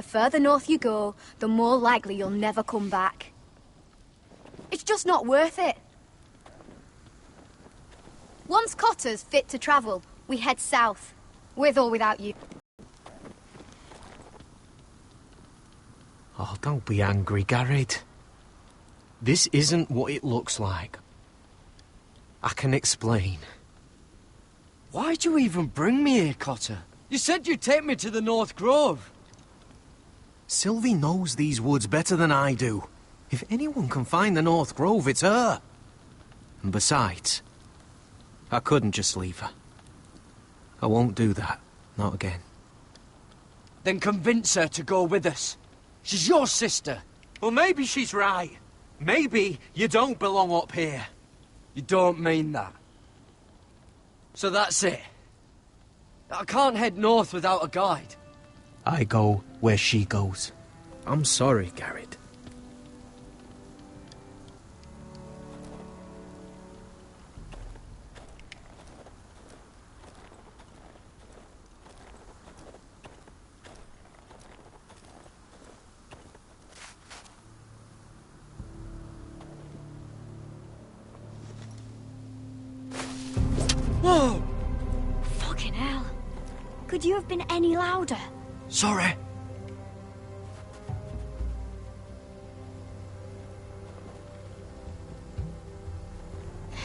further north you go, the more likely you'll never come back. It's just not worth it. Once Cotter's fit to travel, we head south, with or without you. Oh, don't be angry, Garrett. This isn't what it looks like. I can explain. Why'd you even bring me here, Cotter? You said you'd take me to the North Grove. Sylvie knows these woods better than I do. If anyone can find the North Grove, it's her. And besides, I couldn't just leave her. I won't do that. Not again. Then convince her to go with us. She's your sister. Well, maybe she's right. Maybe you don't belong up here. You don't mean that. So that's it. I can't head north without a guide. I go where she goes. I'm sorry, Garrett. Whoa! Fucking hell. Could you have been any louder? Sorry.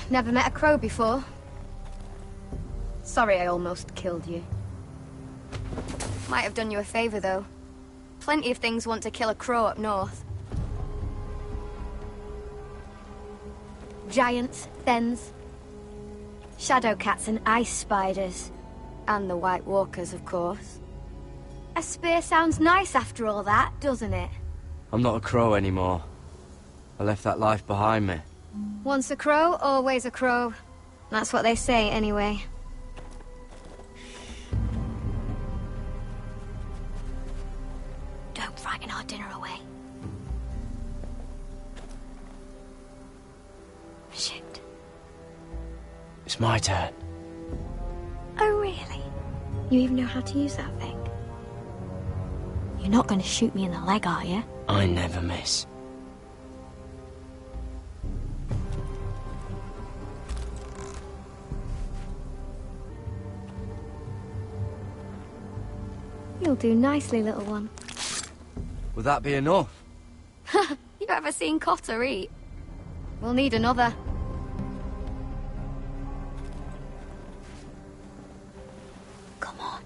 Never met a crow before. Sorry I almost killed you. Might have done you a favor, though. Plenty of things want to kill a crow up north. Giants, thens, shadow cats and ice spiders. And the White Walkers, of course. A spear sounds nice after all that, doesn't it? I'm not a crow anymore. I left that life behind me. Once a crow, always a crow. That's what they say, anyway. Don't frighten our dinner away. Shit. It's my turn. Oh, really? You even know how to use that thing? You're not going to shoot me in the leg, are you? I never miss. You'll do nicely, little one. Would that be enough? You ever seen Cotter eat? We'll need another. Come on.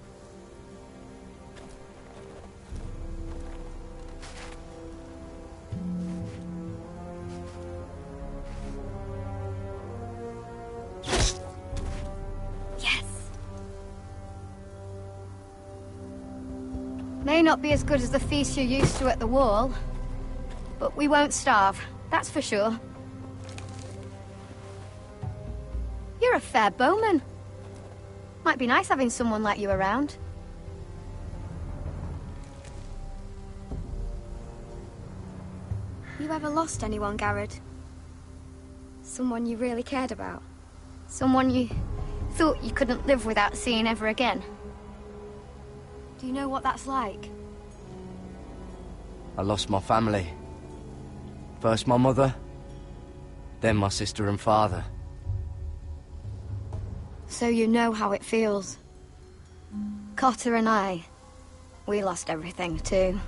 Yes. May not be as good as the feast you're used to at the wall, but we won't starve, that's for sure. You're a fair bowman. Might be nice having someone like you around. You ever lost anyone, Garrett? Someone you really cared about? Someone you thought you couldn't live without seeing ever again? Do you know what that's like? I lost my family. First my mother, then my sister and father. So you know how it feels. Cotter and I, we lost everything too.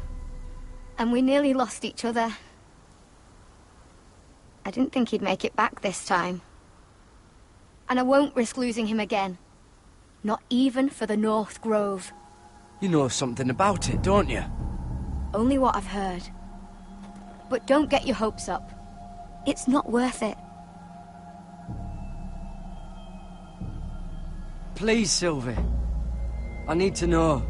And we nearly lost each other. I didn't think he'd make it back this time. And I won't risk losing him again. Not even for the North Grove. You know something about it, don't you? Only what I've heard. But don't get your hopes up. It's not worth it. Please, Sylvie. I need to know.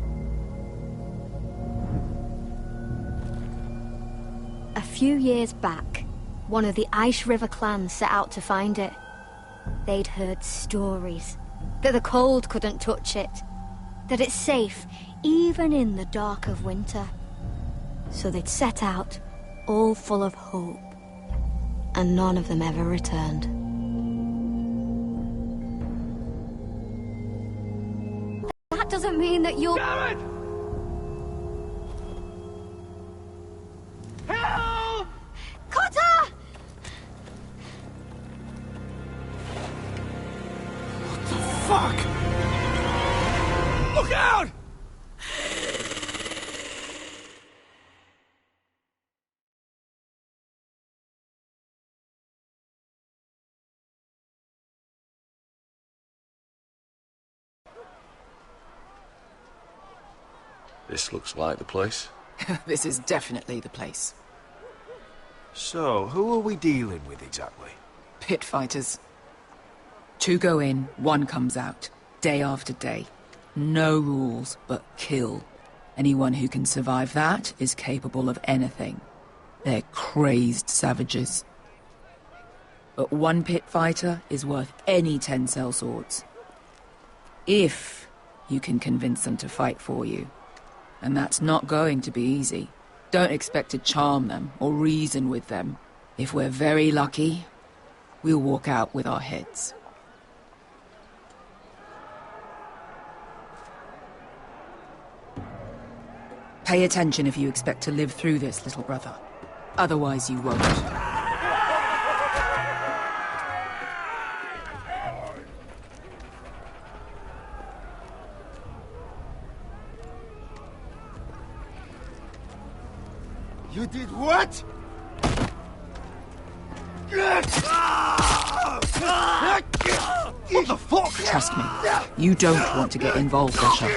A few years back, one of the Ice River clans set out to find it. They'd heard stories that the cold couldn't touch it, that it's safe even in the dark of winter. So they'd set out, all full of hope, and none of them ever returned. That doesn't mean that you'll... Garrett! Fuck! Look out! This looks like the place. This is definitely the place. So, who are we dealing with exactly? Pit fighters. 2 go in, 1 comes out. Day after day. No rules, but kill. Anyone who can survive that is capable of anything. They're crazed savages. But 1 pit fighter is worth any 10 sellswords. If you can convince them to fight for you. And that's not going to be easy. Don't expect to charm them or reason with them. If we're very lucky, we'll walk out with our heads. Pay attention if you expect to live through this, little brother. Otherwise you won't. You did what? What the fuck? Trust me, you don't want to get involved, Bishop.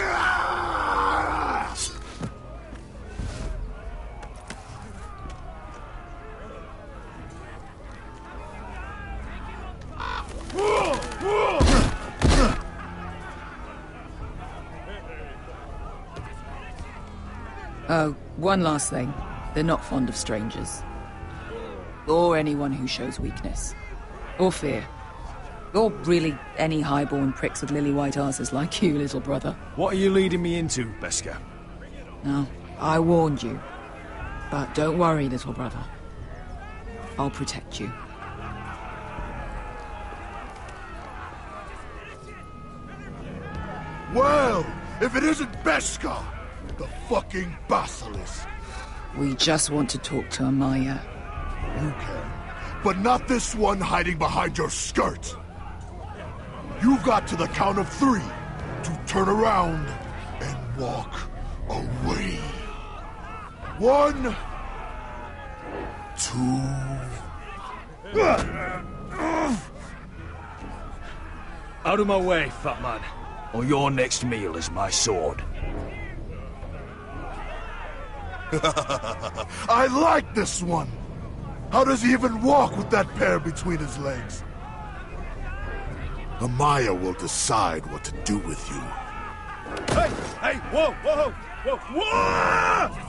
Oh, one last thing. They're not fond of strangers. Or anyone who shows weakness. Or fear. Or really any highborn pricks with lily-white asses like you, little brother. What are you leading me into, Beskar? No, I warned you. But don't worry, little brother. I'll protect you. Well, if it isn't Beskar, the fucking basilisk. We just want to talk to Amaya. You can, but not this one hiding behind your skirt. You've got to the count of 3 to turn around and walk away. 1, 2... Out of my way, fat man, or your next meal is my sword. I like this one. How does he even walk with that pair between his legs? Amaya will decide what to do with you. Hey! Hey! Whoa! Whoa! Whoa! Whoa!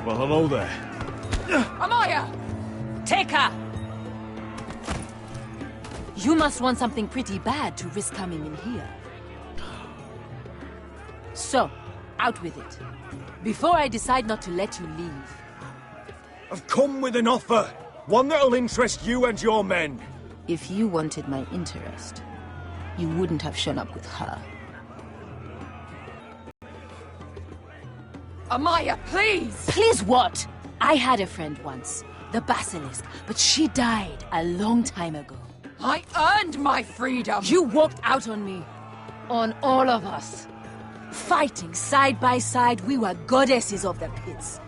Well, hello there. Amaya! Take her! You must want something pretty bad to risk coming in here. So, out with it. Before I decide not to let you leave. I've come with an offer. One that'll interest you and your men. If you wanted my interest, you wouldn't have shown up with her. Amaya, please! Please what? I had a friend once, the Basilisk, but she died a long time ago. I earned my freedom! You walked out on me. On all of us. Fighting side by side, we were goddesses of the pits.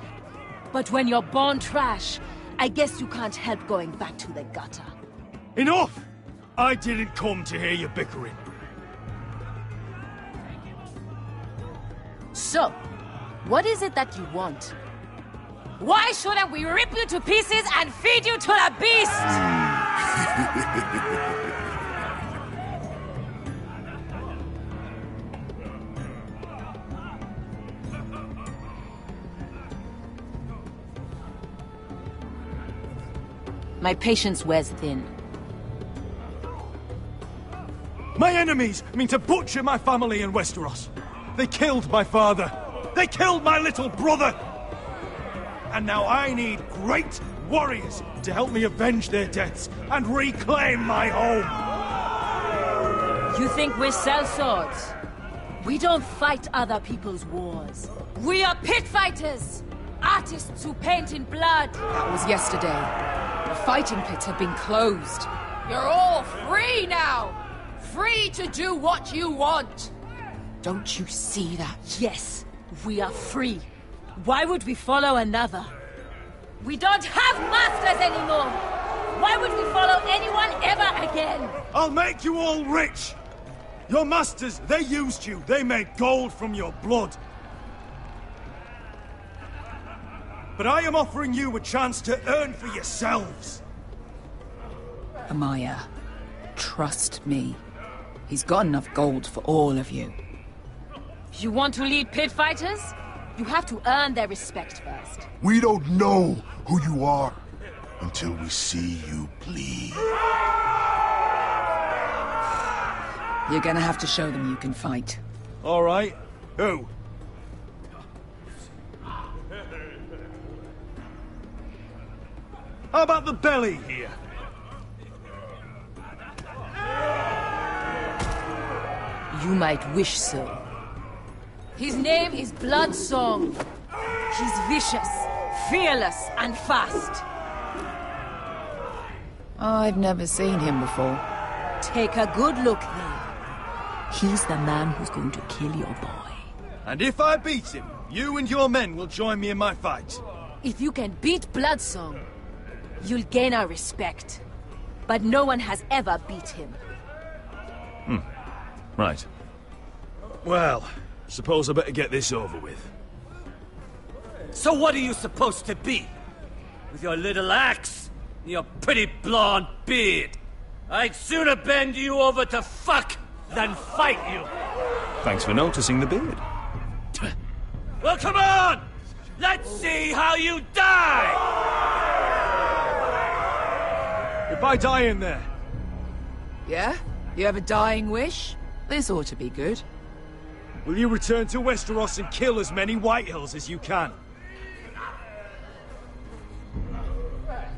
But when you're born trash, I guess you can't help going back to the gutter. Enough! I didn't come to hear you bickering. So, what is it that you want? Why shouldn't we rip you to pieces and feed you to the beast? My patience wears thin. My enemies mean to butcher my family in Westeros. They killed my father. They killed my little brother. And now I need great warriors to help me avenge their deaths and reclaim my home. You think we sell swords? We don't fight other people's wars. We are pit fighters! Artists who paint in blood! That was yesterday. The fighting pits have been closed. You're all free now! Free to do what you want! Don't you see that? Yes, we are free. Why would we follow another? We don't have masters anymore! Why would we follow anyone ever again? I'll make you all rich! Your masters, they used you. They made gold from your blood. But I am offering you a chance to earn for yourselves. Amaya, trust me. He's got enough gold for all of you. You want to lead pit fighters? You have to earn their respect first. We don't know who you are until we see you bleed. You're gonna have to show them you can fight. All right. Who? How about the belly here? You might wish so. His name is Bloodsong. He's vicious, fearless, and fast. I've never seen him before. Take a good look then. He's the man who's going to kill your boy. And if I beat him, you and your men will join me in my fight. If you can beat Bloodsong, you'll gain our respect. But no one has ever beat him. Right. Well, suppose I better get this over with. So what are you supposed to be? With your little axe and your pretty blonde beard? I'd sooner bend you over to fuck than fight you. Thanks for noticing the beard. Well, come on! Let's see how you die! If I die in there, Yeah? You have a dying wish? This ought to be good. will you return to Westeros and kill as many Whitehills as you can?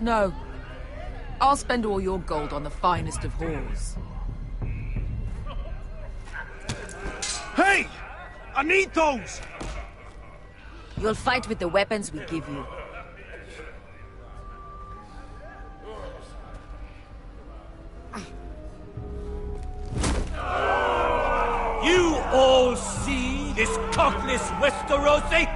No. I'll spend all your gold on the finest of whores. Hey! I need those! You'll fight with the weapons we give you. You all see this cockless Westerosi?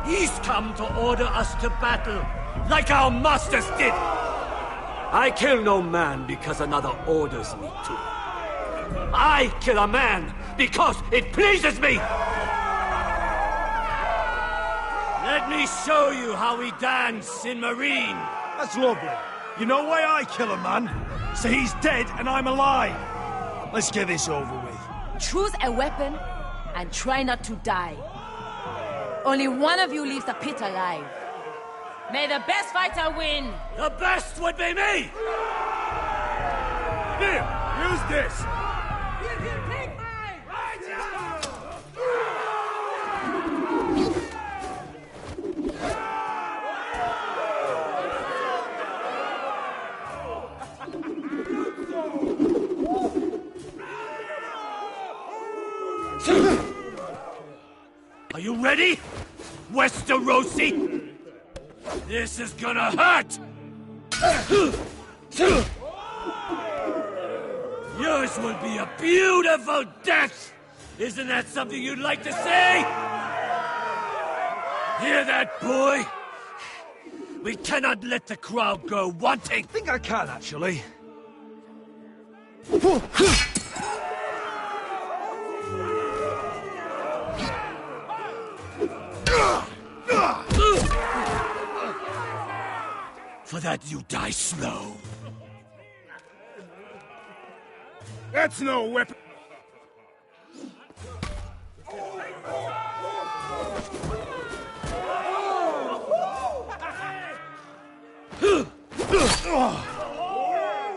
He's come to order us to battle, like our masters did. I kill no man because another orders me to. I kill a man because it pleases me. Let me show you how we dance in Marine. That's lovely. You know why I kill a man? So he's dead and I'm alive. Let's get this over with. Choose a weapon and try not to die. Only one of you leaves the pit alive. May the best fighter win! The best would be me! Here, use this. Are you ready, Westerosi? This is gonna hurt! Yours will be a beautiful death! Isn't that something you'd like to say? Hear that, boy? We cannot let the crowd go wanting! I think I can, actually. For that you die slow. That's no weapon.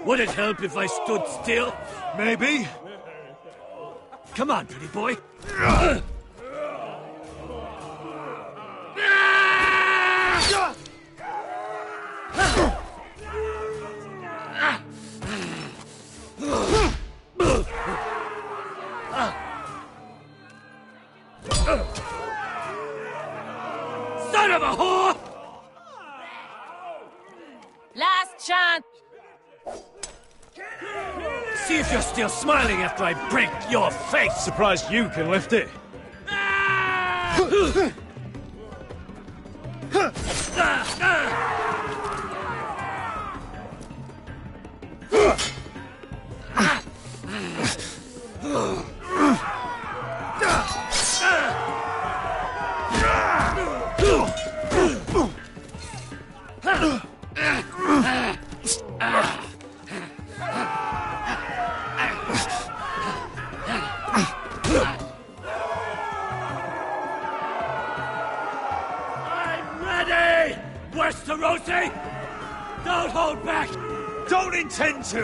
Would it help if I stood still? Maybe. Come on, pretty boy. Son of a whore! Last chance! See if you're still smiling after I break your face! Surprised you can lift it. I'm ready! Westerosi! Don't hold back! Don't intend to!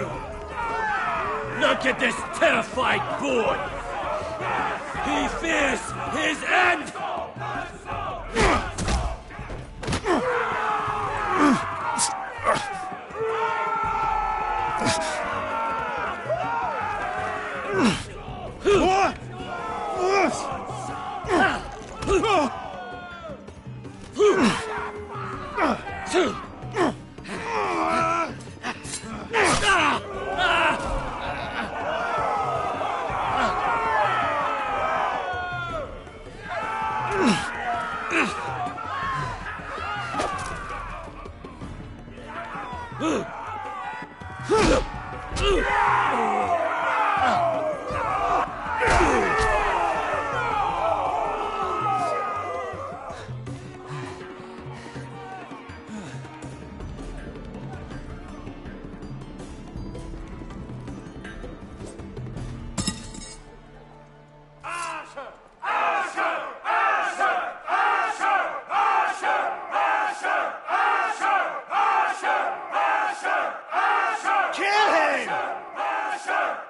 Look at this terrified boy! He fears his end!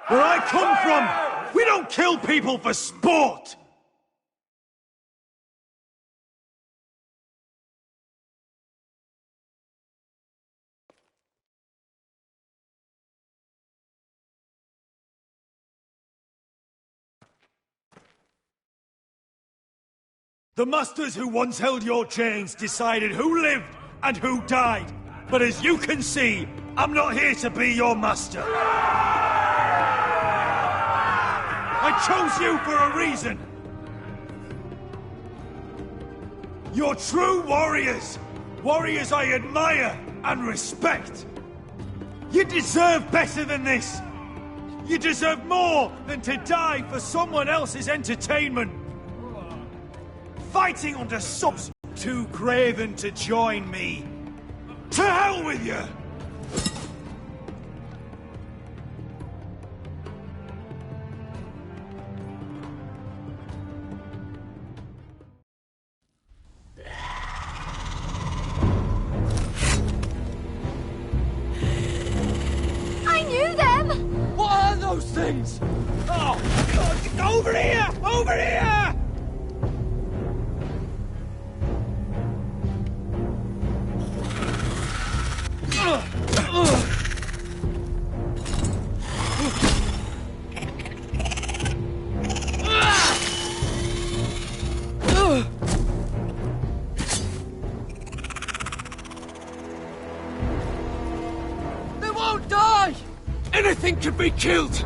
Where I come from, we don't kill people for sport! The masters who once held your chains decided who lived and who died. But as you can see, I'm not here to be your master. I chose you for a reason. You're true warriors. Warriors I admire and respect. You deserve better than this. You deserve more than to die for someone else's entertainment. Fighting under subs too craven to join me. To hell with you! I knew them! What are those things? Oh, God, over here! Over here! They won't die! Anything can be killed!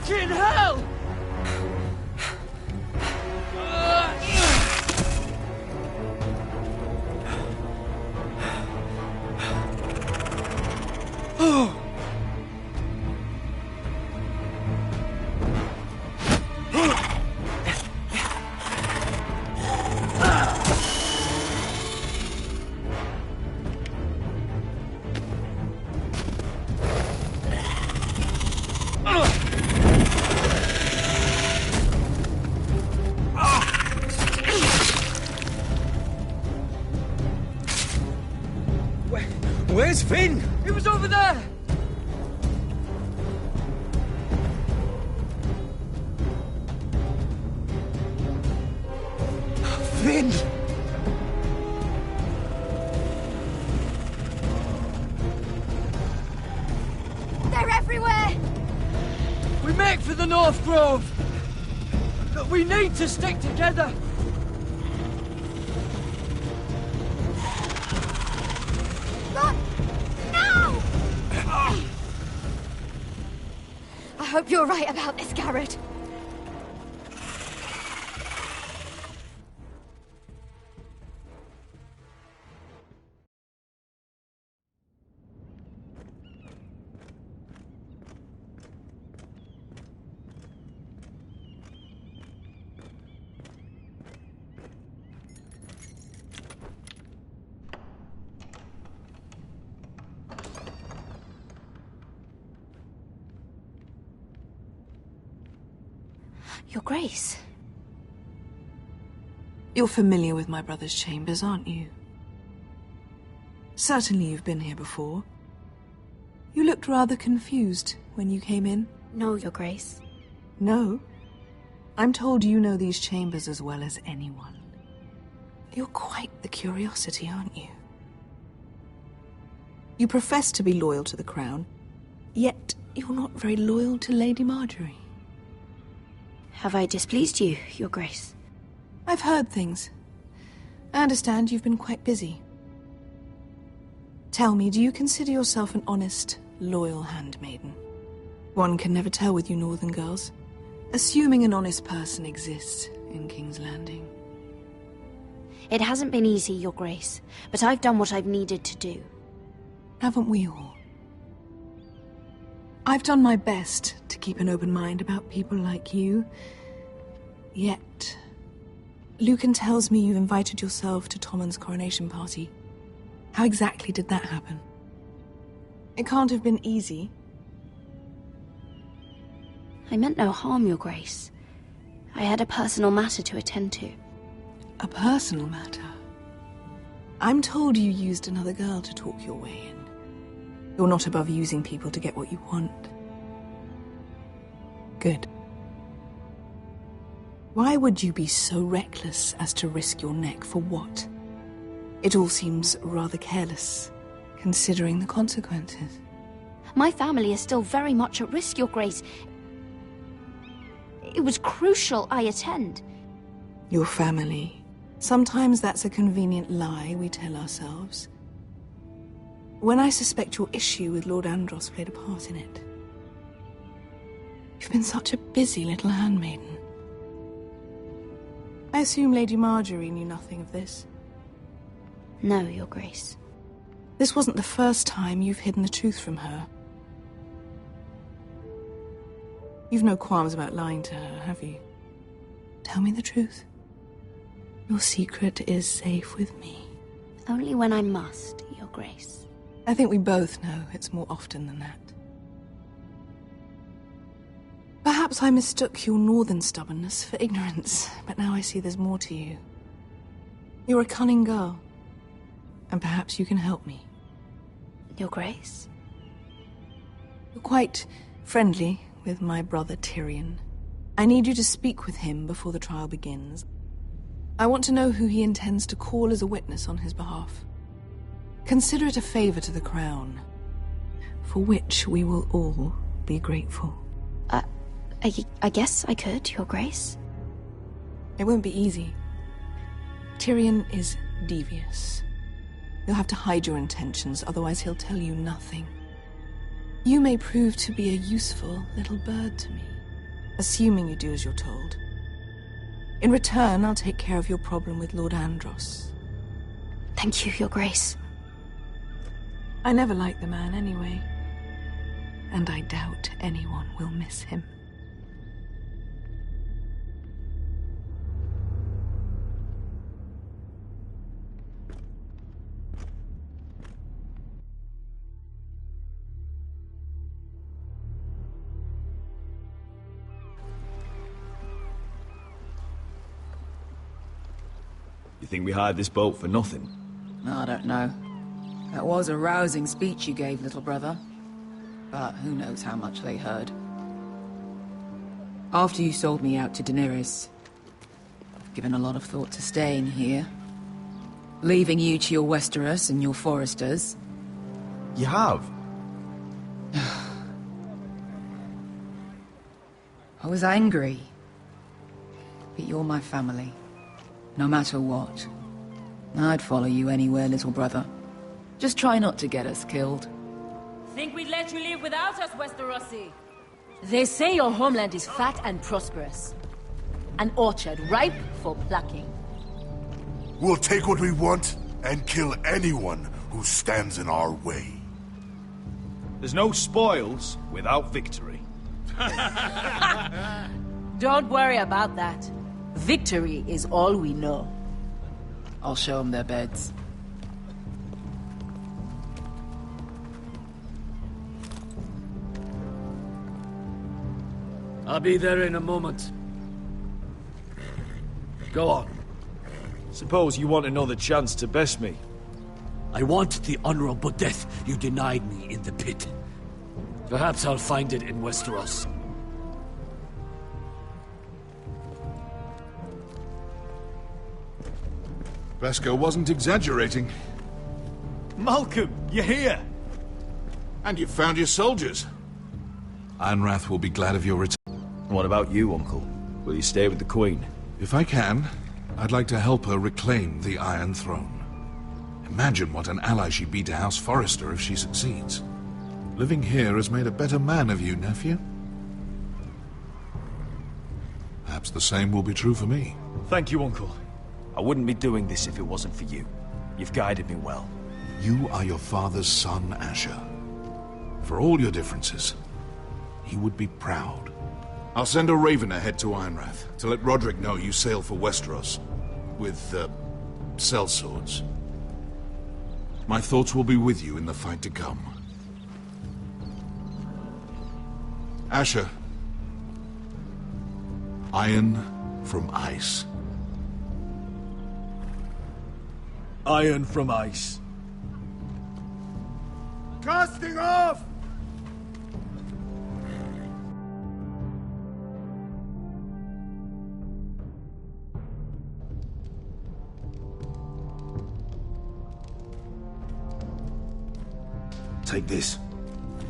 Fucking hell! Where's Finn? He was over there! Finn! They're everywhere! We make for the North Grove! But we need to stick together! Run! Now! I hope you're right about this, Garrett. Your Grace. You're familiar with my brother's chambers, aren't you? Certainly you've been here before. You looked rather confused when you came in. No, Your Grace. No? I'm told you know these chambers as well as anyone. You're quite the curiosity, aren't you? You profess to be loyal to the crown, yet you're not very loyal to Lady Marjorie. Have I displeased you, Your Grace? I've heard things. I understand you've been quite busy. Tell me, do you consider yourself an honest, loyal handmaiden? One can never tell with you northern girls. Assuming an honest person exists in King's Landing. It hasn't been easy, Your Grace, but I've done what I've needed to do. Haven't we all? I've done my best to keep an open mind about people like you. Yet, Lucan tells me you invited yourself to Tommen's coronation party. How exactly did that happen? It can't have been easy. I meant no harm, Your Grace. I had a personal matter to attend to. A personal matter? I'm told you used another girl to talk your way in. You're not above using people to get what you want. Good. Why would you be so reckless as to risk your neck for what? It all seems rather careless, considering the consequences. My family is still very much at risk, Your Grace. It was crucial I attend. Your family. Sometimes that's a convenient lie we tell ourselves. When I suspect your issue with Lord Andros played a part in it. You've been such a busy little handmaiden. I assume Lady Marjorie knew nothing of this. No, Your Grace. This wasn't the first time you've hidden the truth from her. You've no qualms about lying to her, have you? Tell me the truth. Your secret is safe with me. Only when I must, Your Grace. I think we both know it's more often than that. Perhaps I mistook your northern stubbornness for ignorance, but now I see there's more to you. You're a cunning girl, and perhaps you can help me. Your Grace? You're quite friendly with my brother Tyrion. I need you to speak with him before the trial begins. I want to know who he intends to call as a witness on his behalf. Consider it a favor to the crown, for which we will all be grateful. I guess I could, Your Grace. It won't be easy. Tyrion is devious. You'll have to hide your intentions, otherwise he'll tell you nothing. You may prove to be a useful little bird to me. assuming you do as you're told. In return, I'll take care of your problem with Lord Andros. Thank you, Your Grace. I never liked the man anyway, and I doubt anyone will miss him. You think we hired this boat for nothing? I don't know. That was a rousing speech you gave, little brother. But who knows how much they heard. After you sold me out to Daenerys, I've given a lot of thought to staying here. Leaving you to your Westeros and your Foresters. You have? I was angry. But you're my family. No matter what. I'd follow you anywhere, little brother. Just try not to get us killed. Think we'd let you live without us, Westerosi? They say your homeland is fat and prosperous. An orchard ripe for plucking. We'll take what we want and kill anyone who stands in our way. There's no spoils without victory. Don't worry about that. Victory is all we know. I'll show them their beds. I'll be there in a moment. Go on. Suppose you want another chance to best me. I want the honorable death you denied me in the pit. Perhaps I'll find it in Westeros. Beskar wasn't exaggerating. Malcolm, you're here! And you've found your soldiers. Ironrath will be glad of your return. What about you, Uncle? Will you stay with the Queen? If I can, I'd like to help her reclaim the Iron Throne. Imagine what an ally she'd be to House Forrester if she succeeds. Living here has made a better man of you, nephew. Perhaps the same will be true for me. Thank you, Uncle. I wouldn't be doing this if it wasn't for you. You've guided me well. You are your father's son, Asher. For all your differences, he would be proud. I'll send a raven ahead to Ironrath to let Roderick know you sail for Westeros with, sellswords. My thoughts will be with you in the fight to come. Asher. Iron from ice. Iron from ice. Casting off! Take this.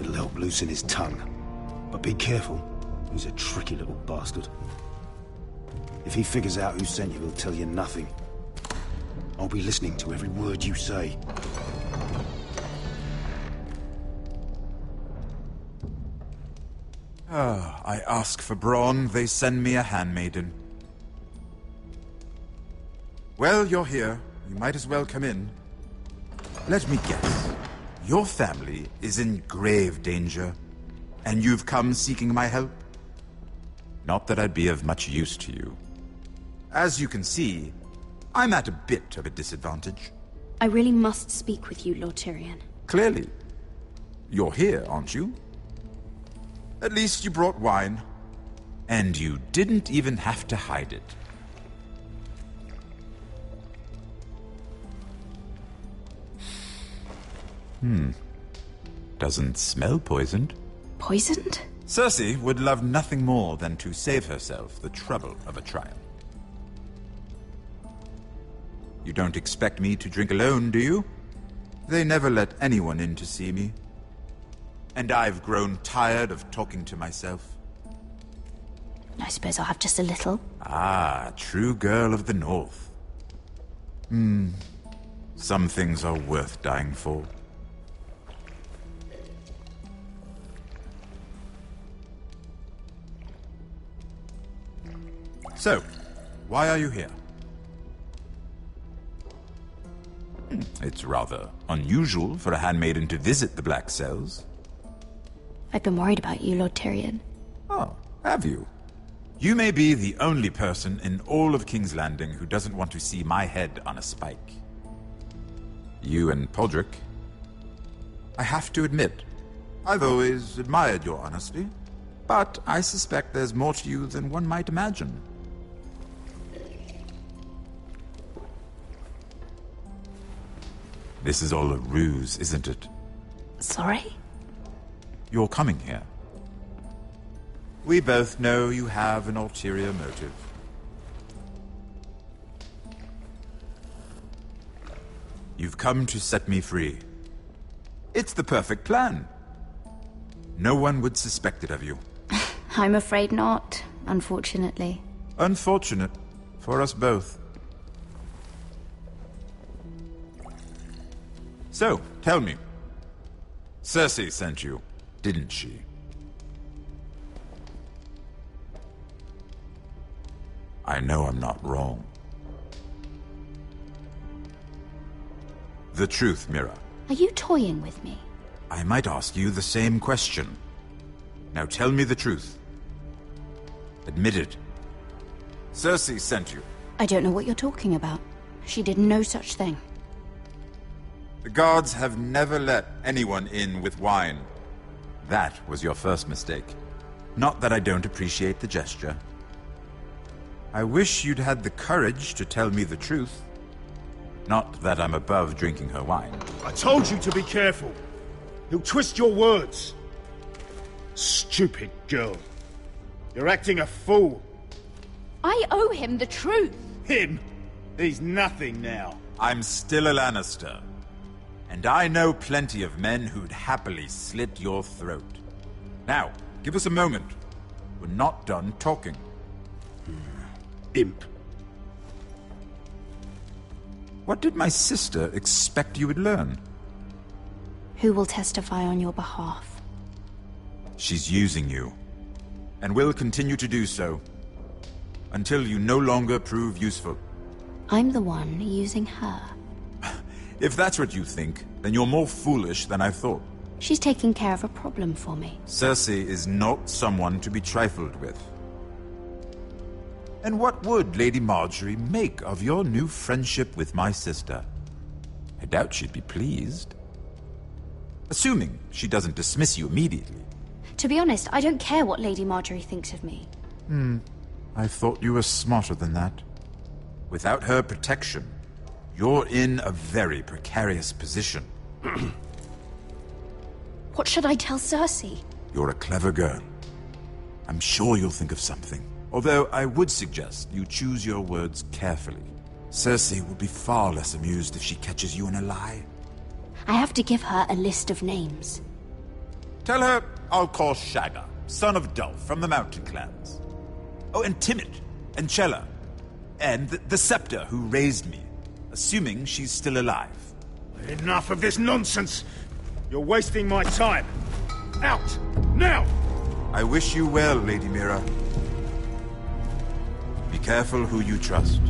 It'll help loosen his tongue. But be careful. He's a tricky little bastard. If he figures out who sent you, he'll tell you nothing. I'll be listening to every word you say. I ask for brawn, they send me a handmaiden. Well, you're here. You might as well come in. Let me guess. Your family is in grave danger, and you've come seeking my help? Not that I'd be of much use to you. As you can see, I'm at a bit of a disadvantage. I really must speak with you, Lord Tyrion. Clearly. You're here, aren't you? At least you brought wine. And you didn't even have to hide it. Doesn't smell poisoned. Poisoned? Cersei would love nothing more than to save herself the trouble of a trial. You don't expect me to drink alone, do you? They never let anyone in to see me. And I've grown tired of talking to myself. I suppose I'll have just a little. Ah, true girl of the North. Some things are worth dying for. So, why are you here? It's rather unusual for a handmaiden to visit the Black Cells. I've been worried about you, Lord Tyrion. Oh, have you? You may be the only person in all of King's Landing who doesn't want to see my head on a spike. You and Podrick. I have to admit, I've always admired your honesty, but I suspect there's more to you than one might imagine. This is all a ruse, isn't it? Sorry? You're coming here. We both know you have an ulterior motive. You've come to set me free. It's the perfect plan. No one would suspect it of you. I'm afraid not, unfortunately. Unfortunate for us both. So, tell me. Cersei sent you, didn't she? I know I'm not wrong. The truth, Mira. Are you toying with me? I might ask you the same question. Now tell me the truth. Admit it. Cersei sent you. I don't know what you're talking about. She did no such thing. The guards have never let anyone in with wine. That was your first mistake. Not that I don't appreciate the gesture. I wish you'd had the courage to tell me the truth. Not that I'm above drinking her wine. I told you to be careful. He'll twist your words. Stupid girl. You're acting a fool. I owe him the truth. Him? He's nothing now. I'm still a Lannister. And I know plenty of men who'd happily slit your throat. Now, give us a moment. We're not done talking. Imp. What did my sister expect you would learn? Who will testify on your behalf? She's using you. And will continue to do so. Until you no longer prove useful. I'm the one using her. If that's what you think, then you're more foolish than I thought. She's taking care of a problem for me. Cersei is not someone to be trifled with. And what would Lady Marjorie make of your new friendship with my sister? I doubt she'd be pleased. Assuming she doesn't dismiss you immediately. To be honest, I don't care what Lady Marjorie thinks of me. I thought you were smarter than that. Without her protection, you're in a very precarious position. What should I tell Cersei? You're a clever girl. I'm sure you'll think of something. Although I would suggest you choose your words carefully. Cersei will be far less amused if she catches you in a lie. I have to give her a list of names. Tell her I'll call Shagga, son of Dolph from the Mountain Clans. Oh, and Timid, and Chella, and the Scepter who raised me, assuming she's still alive. Enough of this nonsense! You're wasting my time! Out! Now! I wish you well, Lady Mira. Be careful who you trust.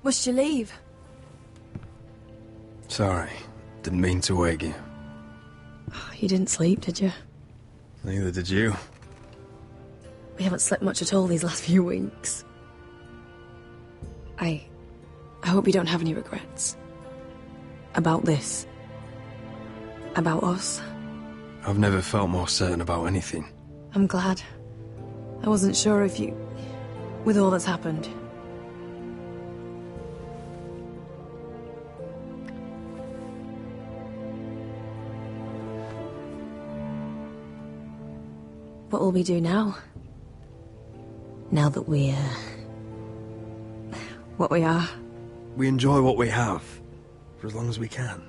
Must you leave? Sorry. Didn't mean to wake you. You didn't sleep, did you? Neither did you. We haven't slept much at all these last few weeks. I hope you don't have any regrets. About this. About us. I've never felt more certain about anything. I'm glad. I wasn't sure if you... with all that's happened. What will we do now? Now that we're... what we are? We enjoy what we have, for as long as we can.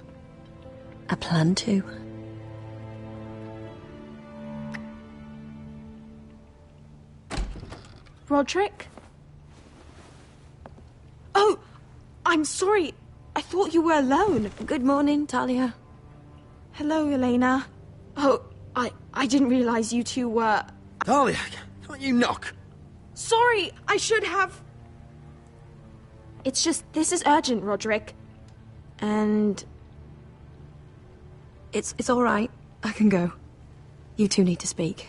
I plan to. Roderick? Oh, I'm sorry. I thought you were alone. Good morning, Talia. Hello, Elena. Oh, I didn't realize you two were... Talia, can't you knock? Sorry, I should have... It's just, this is urgent, Roderick. And... It's all right. I can go. You two need to speak.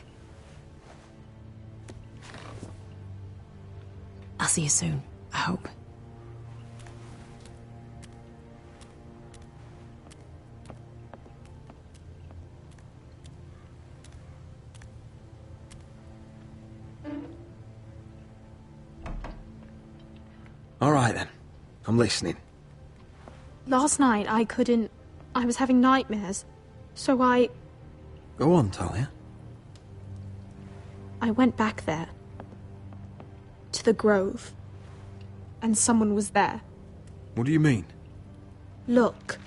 I'll see you soon, I hope. All right, then. I'm listening. Last night, I was having nightmares. So I Go on, Talia. went back there. To the grove. And someone was there. What do you mean? Look.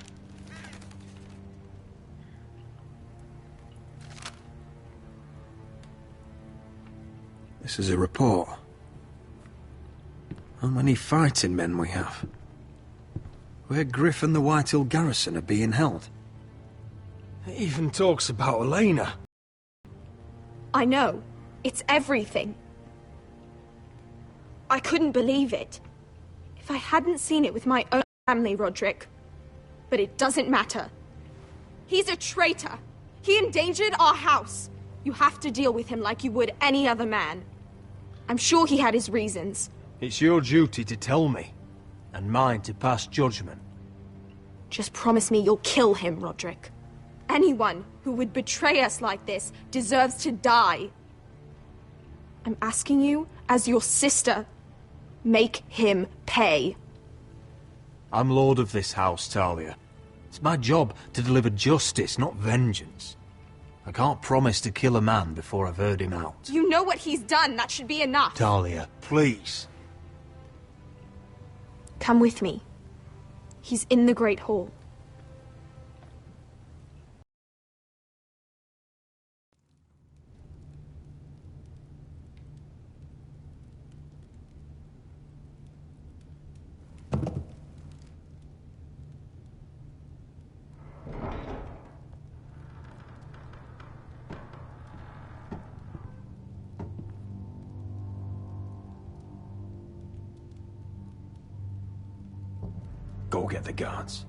This is a report. How many fighting men we have? Where Griff and the Whitehill garrison are being held. It even talks about Elena. I know. It's everything. I couldn't believe it. If I hadn't seen it with my own family, Roderick. But it doesn't matter. He's a traitor. He endangered our house. You have to deal with him like you would any other man. I'm sure he had his reasons. It's your duty to tell me, and mine to pass judgment. Just promise me you'll kill him, Roderick. Anyone who would betray us like this deserves to die. I'm asking you, as your sister, make him pay. I'm lord of this house, Talia. It's my job to deliver justice, not vengeance. I can't promise to kill a man before I've heard him out. You know what he's done. That should be enough. Talia, please. Come with me. He's in the Great Hall. Go get the guards.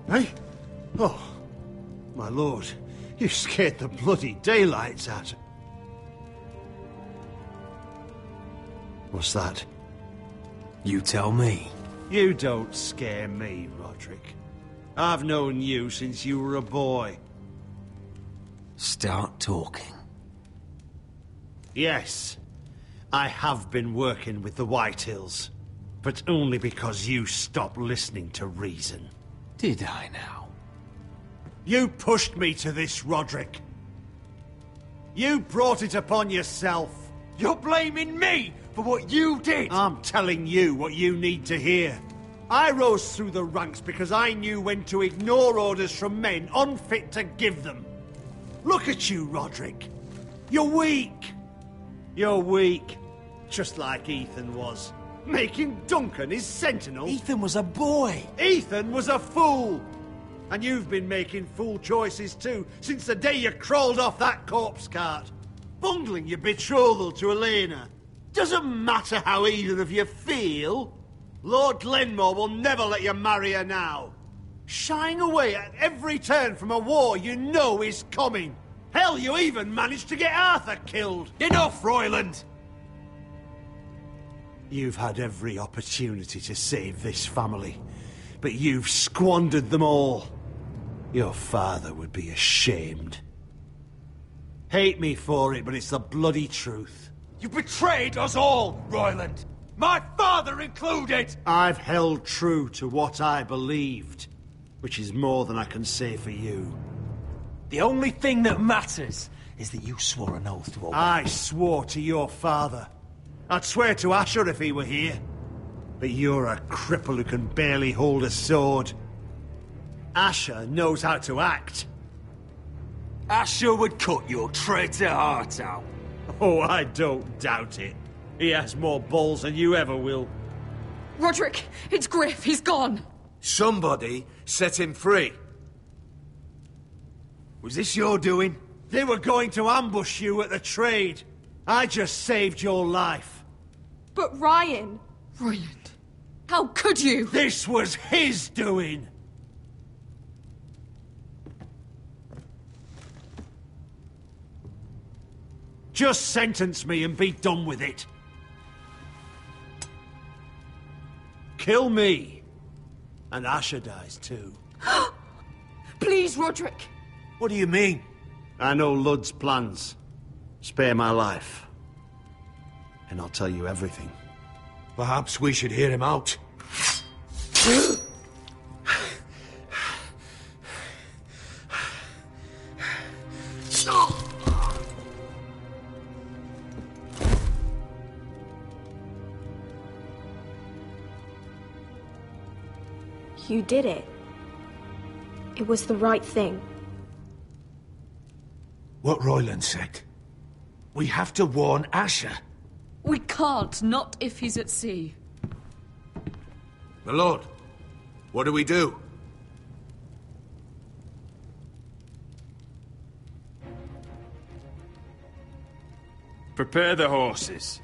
Eh? Oh, my lord, you scared the bloody daylights out of... What's that? You tell me. You don't scare me, Roderick. I've known you since you were a boy. Start talking. Yes, I have been working with the Whitehills, but only because you stopped listening to reason. Did I now? You pushed me to this, Roderick. You brought it upon yourself. You're blaming me for what you did! I'm telling you what you need to hear. I rose through the ranks because I knew when to ignore orders from men unfit to give them. Look at you, Roderick. You're weak. You're weak. Just like Ethan was. Making Duncan his sentinel. Ethan was a boy. Ethan was a fool. And you've been making fool choices too, since the day you crawled off that corpse cart. Bungling your betrothal to Elena. Doesn't matter how either of you feel. Lord Glenmore will never let you marry her now. Shying away at every turn from a war you know is coming. Hell, you even managed to get Arthur killed. Enough, Royland! You've had every opportunity to save this family, but you've squandered them all. Your father would be ashamed. Hate me for it, but it's the bloody truth. You betrayed us all, Royland! My father included! I've held true to what I believed. which is more than I can say for you. The only thing that matters is that you swore an oath to obey. I swore to your father. I'd swear to Asher if he were here. But you're a cripple who can barely hold a sword. Asher knows how to act. Asher would cut your traitor heart out. Oh, I don't doubt it. He has more balls than you ever will. Roderick, it's Griff. He's gone. Somebody set him free. Was this your doing? They were going to ambush you at the trade. I just saved your life. But Ryan... Brilliant. How could you? This was his doing. Just sentence me and be done with it. Kill me. And Asher dies too. Please, Roderick. What do you mean? I know Lud's plans. Spare my life. And I'll tell you everything. Perhaps we should hear him out. You did it. It was the right thing. What Royland said. We have to warn Asher. We can't, not if he's at sea. My lord, what do we do? Prepare the horses.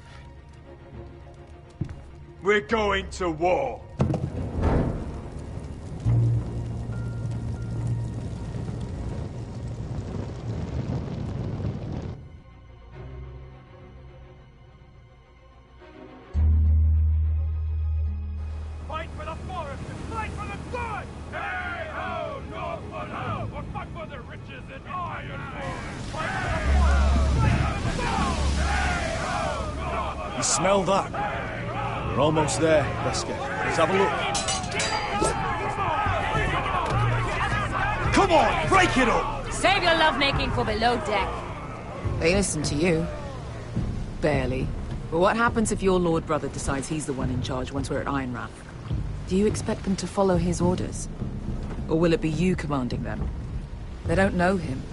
We're going to war. Fight for the forest and fight for the sun! Hey ho, Northwood ho! Or fight for the riches and iron ore! You smell that? We're almost there, Wesker. Let's have a look. Come on, break it up! Save your lovemaking for below deck. They listen to you. Barely. But what happens if your lord brother decides he's the one in charge once we're at Ironrath? Do you expect them to follow his orders? Or will it be you commanding them? They don't know him.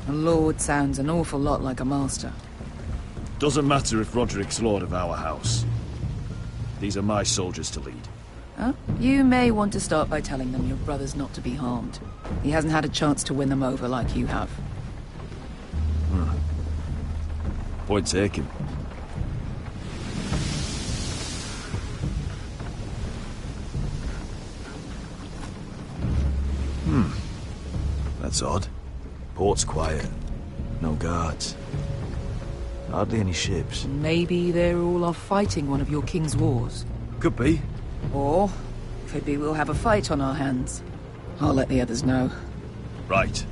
A lord sounds an awful lot like a master. Doesn't matter if Roderick's lord of our house. These are my soldiers to lead. Huh? You may want to start by telling them your brother's not to be harmed. He hasn't had a chance to win them over like you have. Point taken. That's odd. Port's quiet. No guards. Hardly any ships. Maybe they're all off fighting one of your king's wars. Could be. Or, could be we'll have a fight on our hands. I'll let the others know. Right.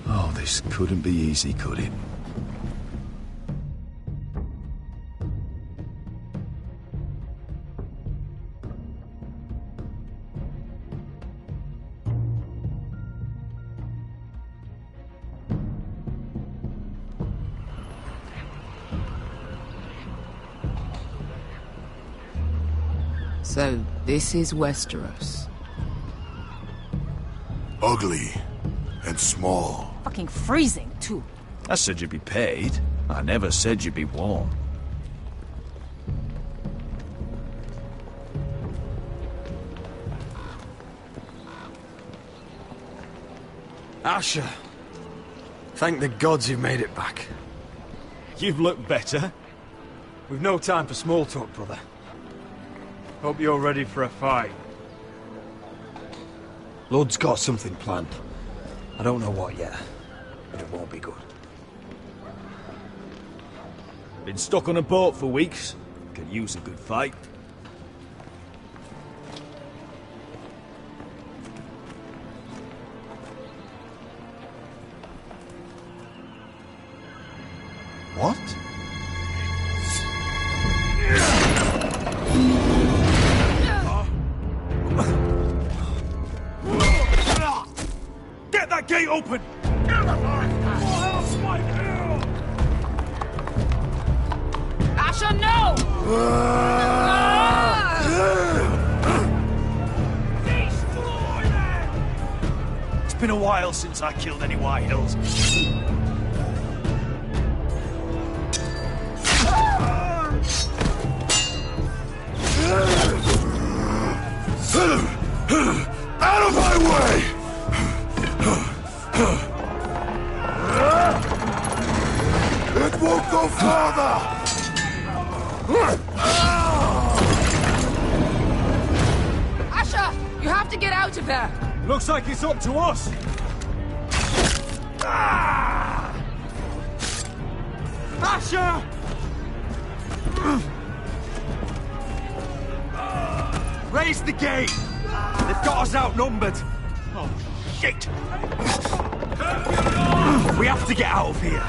Oh, this couldn't be easy, could it? So, this is Westeros. Ugly and small. Fucking freezing, too. I said you'd be paid. I never said you'd be warm. Asher. Thank the gods you've made it back. You've looked better. We've no time for small talk, brother. Hope you're ready for a fight. Lud's got something planned. I don't know what yet, but it won't be good. Been stuck on a boat for weeks. Could use a good fight. What? open! Asher, no! It's been a while since I killed any White Hills. Out of my way! It won't go farther! Asher, you have to get out of there! Looks like it's up to us! Asher! Raise the gate! They've got us outnumbered! Oh, shit! We have to get out of here!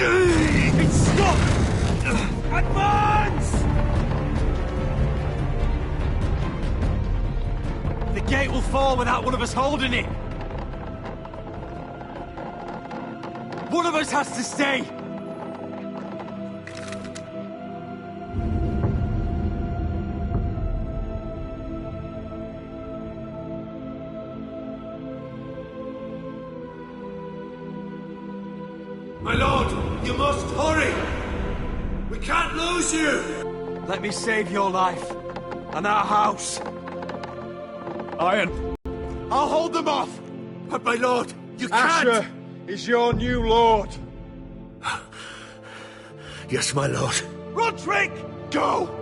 It's stuck! Advance! The gate will fall without one of us holding it! One of us has to stay! My lord, you must hurry! We can't lose you! Let me save your life, and our house. Iron. I'll hold them off! But my lord, you can't! Asher is your new lord. Yes, my lord. Roderick! Go!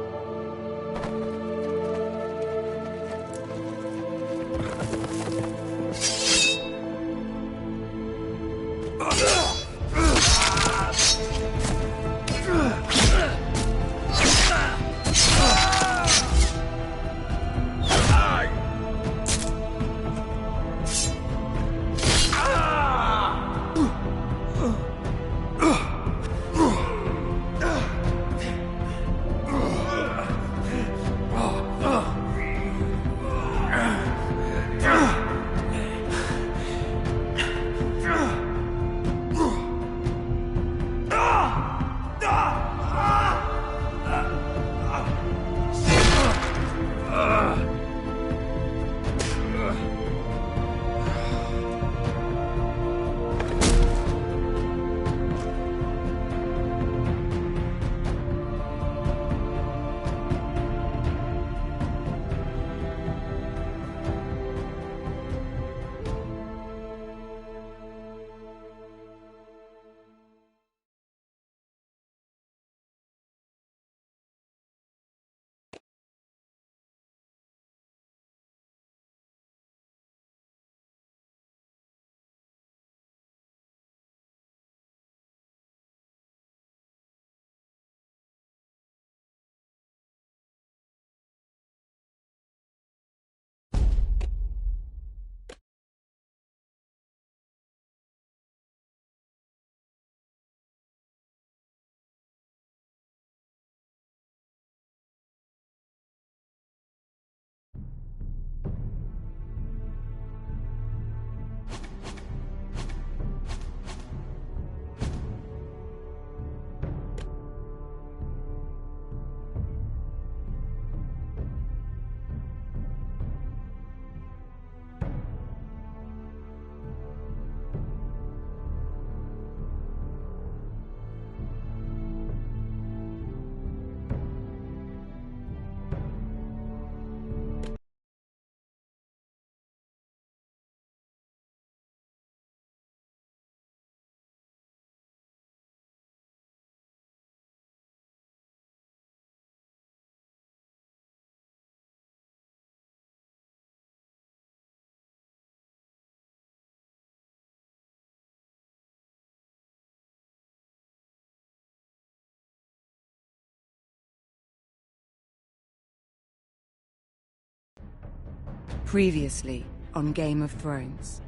Previously on Game of Thrones.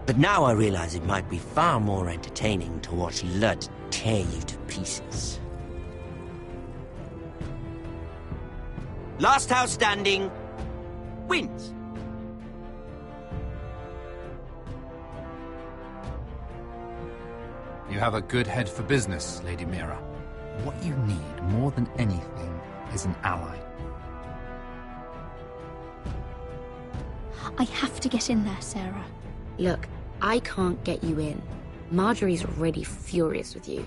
But now I realize it might be far more entertaining to watch Lud tear you to pieces. Last house standing wins. You have a good head for business, Lady Mira. What you need more than anything is an ally. I have to get in there, Sarah. Look, I can't get you in. Marjorie's already furious with you.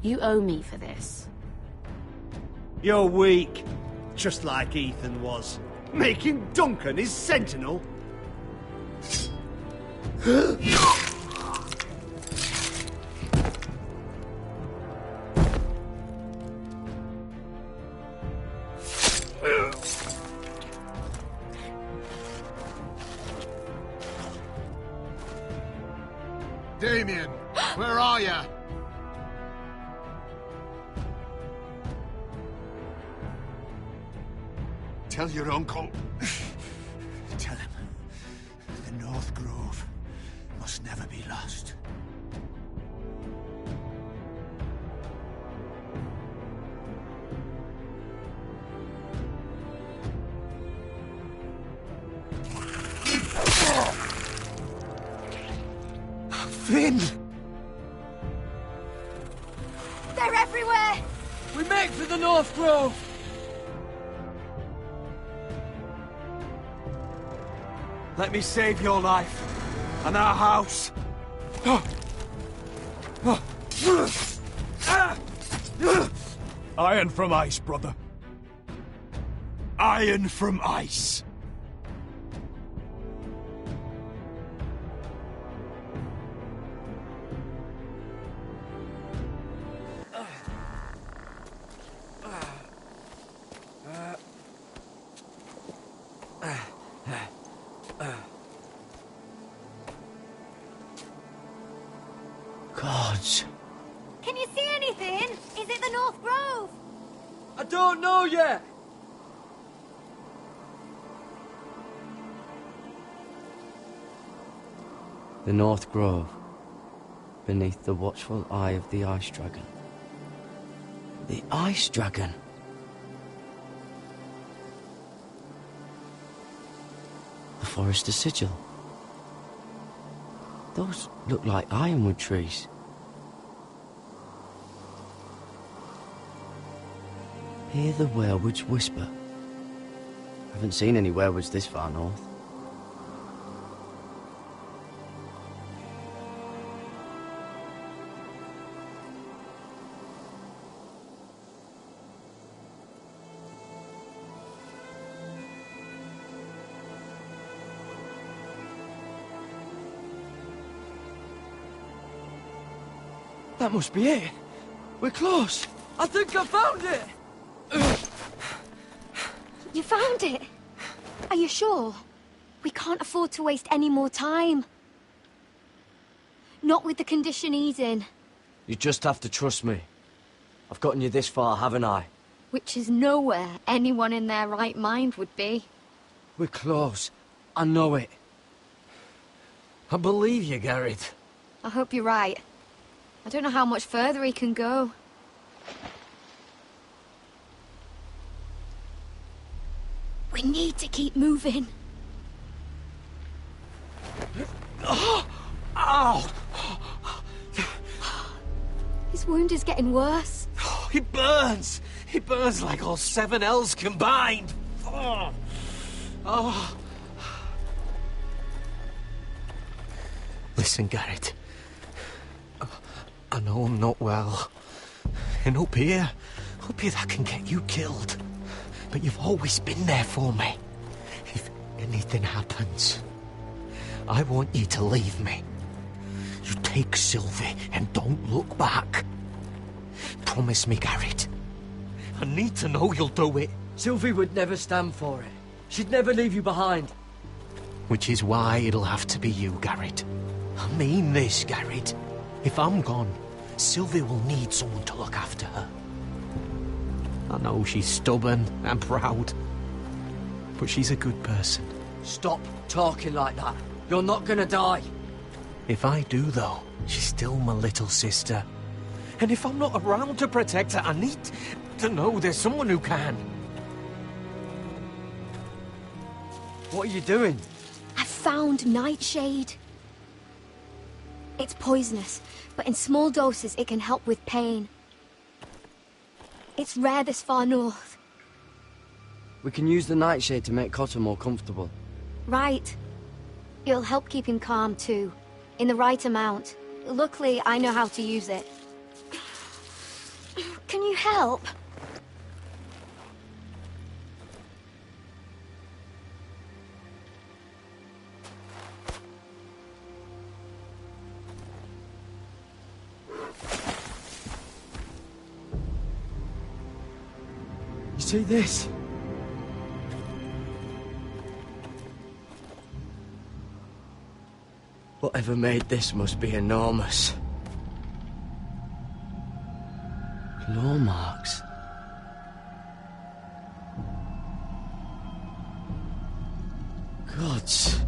You owe me for this. You're weak. Just like Ethan was. Making Duncan his sentinel. Damien, where are ya? Tell your uncle. Tell him the North Grove must never be lost. Finn! They're everywhere! We make for the North Grove! Let me save your life and our house. Iron from ice, brother. Iron from ice. Gods. Can you see anything? Is it the North Grove? I don't know yet! The North Grove, beneath the watchful eye of the Ice Dragon. The Ice Dragon? The Forester Sigil. Those look like ironwood trees. Hear the werewoods whisper. Haven't seen any werewoods this far north. That must be it. We're close. I think I found it. You found it? Are you sure? We can't afford to waste any more time. Not with the condition he's in. You just have to trust me. I've gotten you this far, haven't I? Which is nowhere anyone in their right mind would be. We're close. I know it. I believe you, Garrett. I hope you're right. I don't know how much further he can go. We need to keep moving. Oh! Ow! His wound is getting worse. Oh, he burns! He burns like all 7 elves combined! Oh. Oh. Listen, Garrett. I know I'm not well. And up here that can get you killed. But you've always been there for me. If anything happens, I want you to leave me. You take Sylvie and don't look back. Promise me, Garrett. I need to know you'll do it. Sylvie would never stand for it. She'd never leave you behind. Which is why it'll have to be you, Garrett. I mean this, Garrett. If I'm gone, Sylvie will need someone to look after her. I know she's stubborn and proud, but she's a good person. Stop talking like that. You're not gonna die. If I do, though, she's still my little sister. And if I'm not around to protect her, I need to know there's someone who can. What are you doing? I found nightshade. It's poisonous, but in small doses it can help with pain. It's rare this far north. We can use the nightshade to make Cotter more comfortable. Right. It'll help keep him calm too, in the right amount. Luckily, I know how to use it. Can you help? You see this? Whatever made this must be enormous. Claw marks. Gods.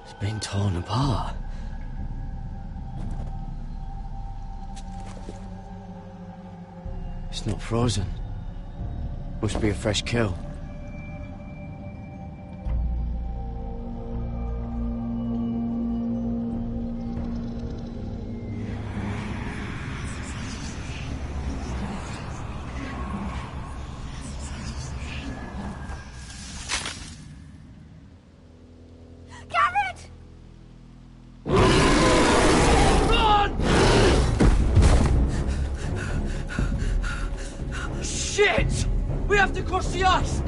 It's been torn apart. It's not frozen. Must be a fresh kill. Shit! We have to cross the ice!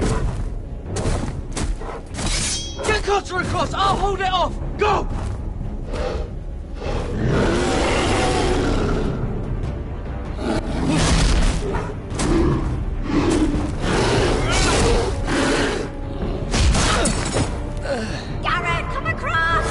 Get Cotter across! I'll hold it off! Go! Garrett, come across!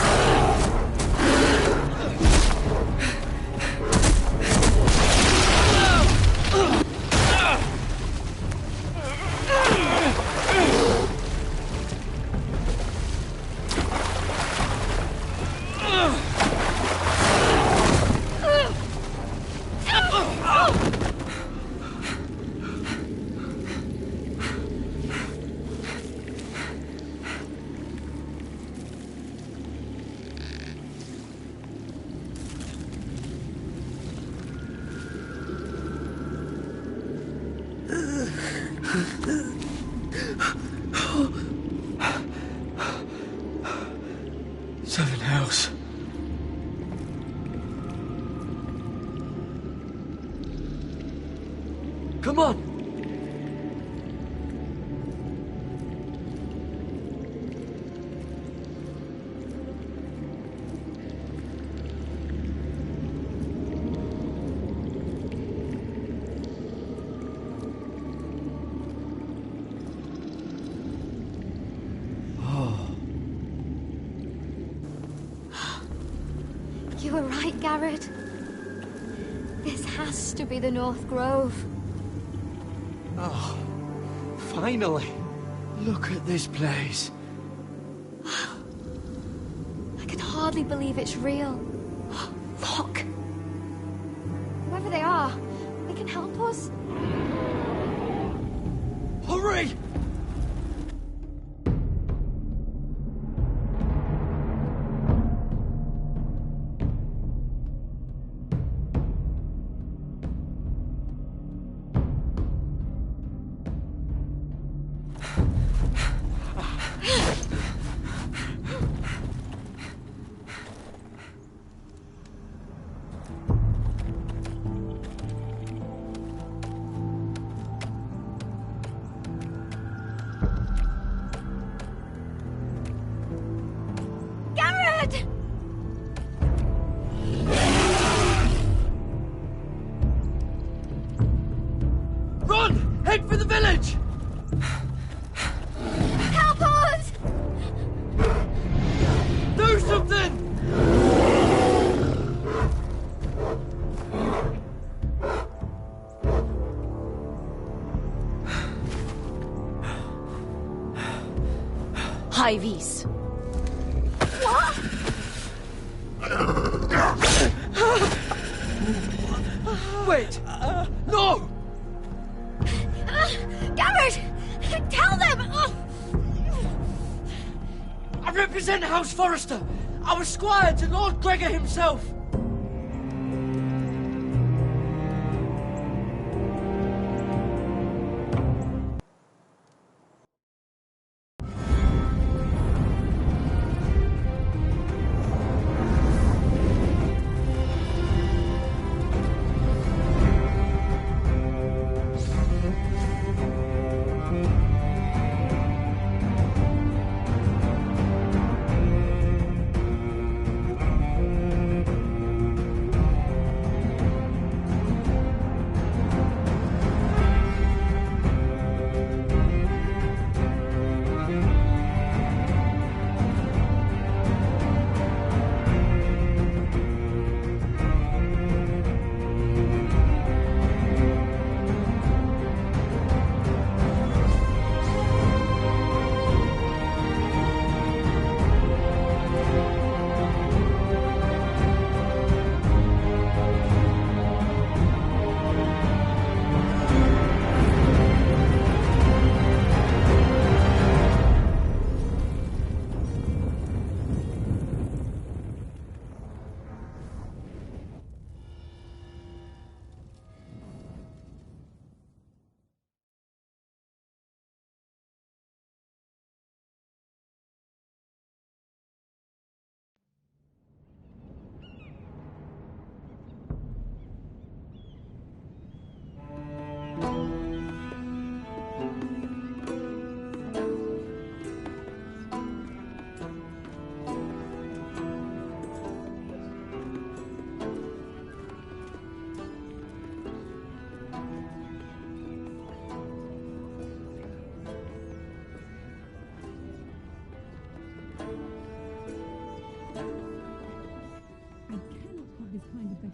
Seven hells. Come on! You were right, Garrett. This has to be the North Grove. Oh, finally! Look at this place. I can hardly believe it's real. Look! Whoever they are, they can help us. Hurry! Garrett! Run! Head for the village! Help us! Do something! High-vis. What? Wait! No! Garrett! Tell them! I represent House Forrester, our squire to Lord Gregor himself.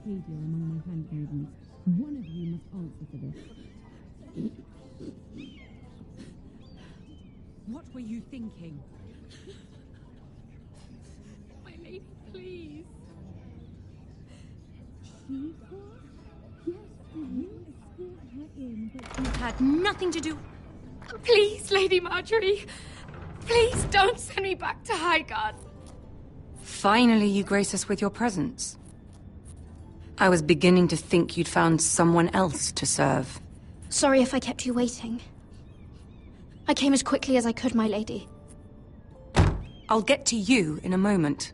behavior among my handmaidens. One of you must answer for this. What were you thinking? My lady, please. She Yes, you escort her in, but You had nothing to do... please, Lady Marjorie. Please don't send me back to Highgarden. Finally, you grace us with your presence. I was beginning to think you'd found someone else to serve. Sorry if I kept you waiting. I came as quickly as I could, my lady. I'll get to you in a moment.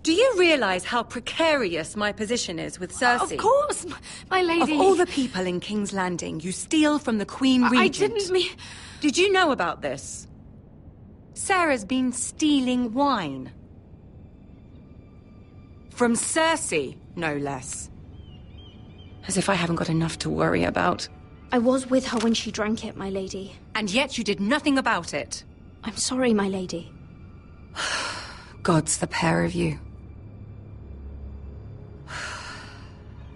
Do you realize how precarious my position is with Cersei? Of course, my lady. Of all the people in King's Landing, you steal from the Queen Regent. I didn't mean... Did you know about this? Sarah's been stealing wine. From Cersei, no less. As if I haven't got enough to worry about. I was with her when she drank it, my lady. And yet you did nothing about it. I'm sorry, my lady. God's the pair of you.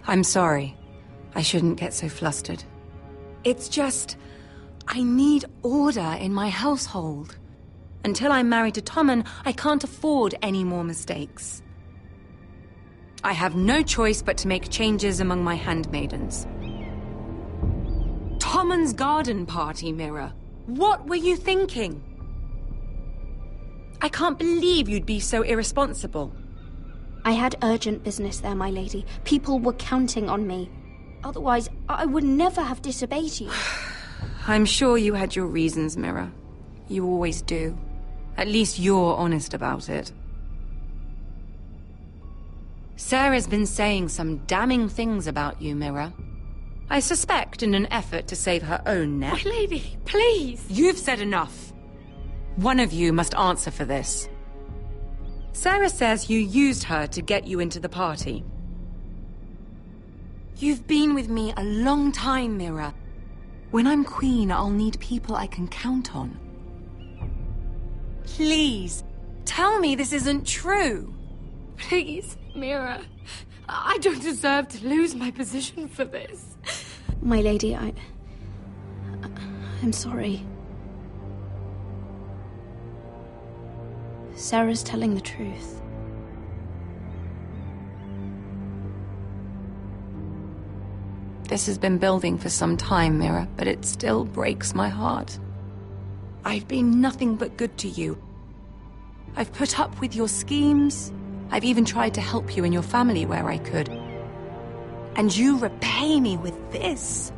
I'm sorry. I shouldn't get so flustered. It's just... I need order in my household. Until I'm married to Tommen, I can't afford any more mistakes. I have no choice but to make changes among my handmaidens. Tommen's garden party, Mira. What were you thinking? I can't believe you'd be so irresponsible. I had urgent business there, my lady. People were counting on me. Otherwise, I would never have disobeyed you. I'm sure you had your reasons, Mira. You always do. At least you're honest about it. Sarah's been saying some damning things about you, Mira. I suspect in an effort to save her own neck. My lady, please! You've said enough. One of you must answer for this. Sarah says you used her to get you into the party. You've been with me a long time, Mira. When I'm queen, I'll need people I can count on. Please, tell me this isn't true. Please, Mira. I don't deserve to lose my position for this. My lady, I'm sorry. Sarah's telling the truth. This has been building for some time, Mira, but it still breaks my heart. I've been nothing but good to you. I've put up with your schemes. I've even tried to help you and your family where I could. And you repay me with this.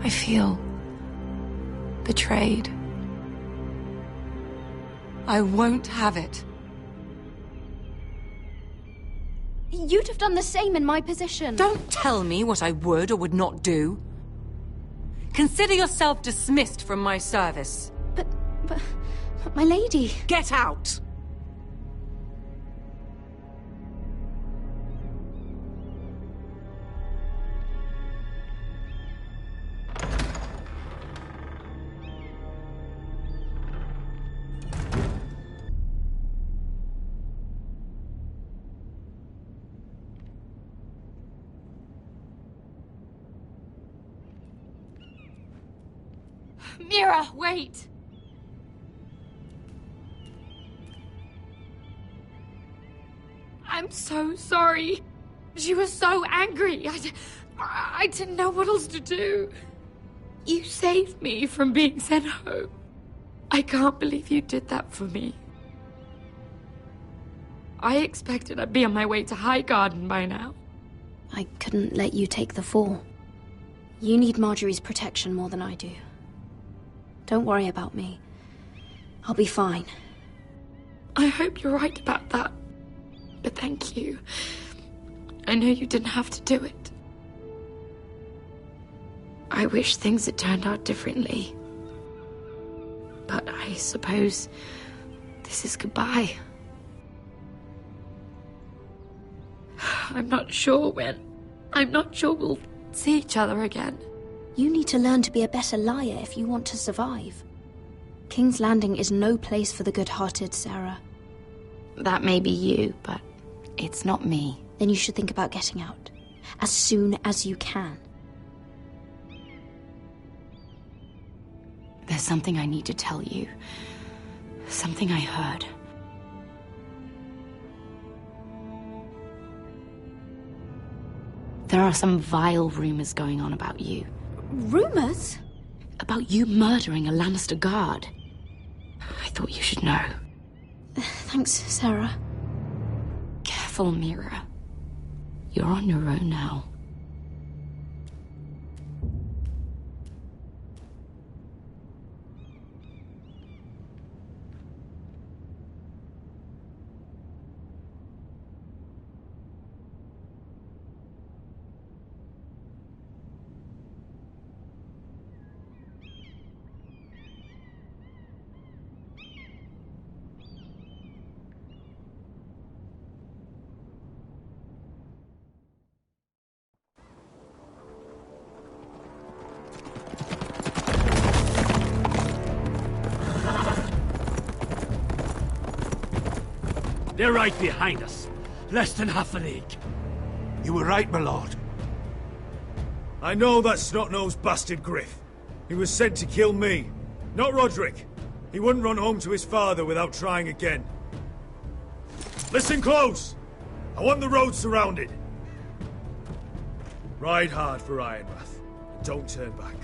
I feel betrayed. I won't have it. You'd have done the same in my position. Don't tell me what I would or would not do. Consider yourself dismissed from my service. But my lady... Get out! Mira, wait! I'm so sorry. She was so angry. I didn't know what else to do. You saved me from being sent home. I can't believe you did that for me. I expected I'd be on my way to High Garden by now. I couldn't let you take the fall. You need Marjorie's protection more than I do. Don't worry about me. I'll be fine. I hope you're right about that. But thank you. I know you didn't have to do it. I wish things had turned out differently. But I suppose this is goodbye. I'm not sure when. I'm not sure we'll see each other again. You need to learn to be a better liar if you want to survive. King's Landing is no place for the good-hearted, Sarah. That may be you, but it's not me. Then you should think about getting out. As soon as you can. There's something I need to tell you. Something I heard. There are some vile rumors going on about you. Rumors? About you murdering a Lannister guard. I thought you should know. Thanks, Sarah. Careful, Mira. You're on your own now. They're right behind us. Less than half a league. You were right, my lord. I know that snot-nosed bastard Griff. He was sent to kill me, not Roderick. He wouldn't run home to his father without trying again. Listen close! I want the road surrounded. Ride hard for Ironrath, and don't turn back.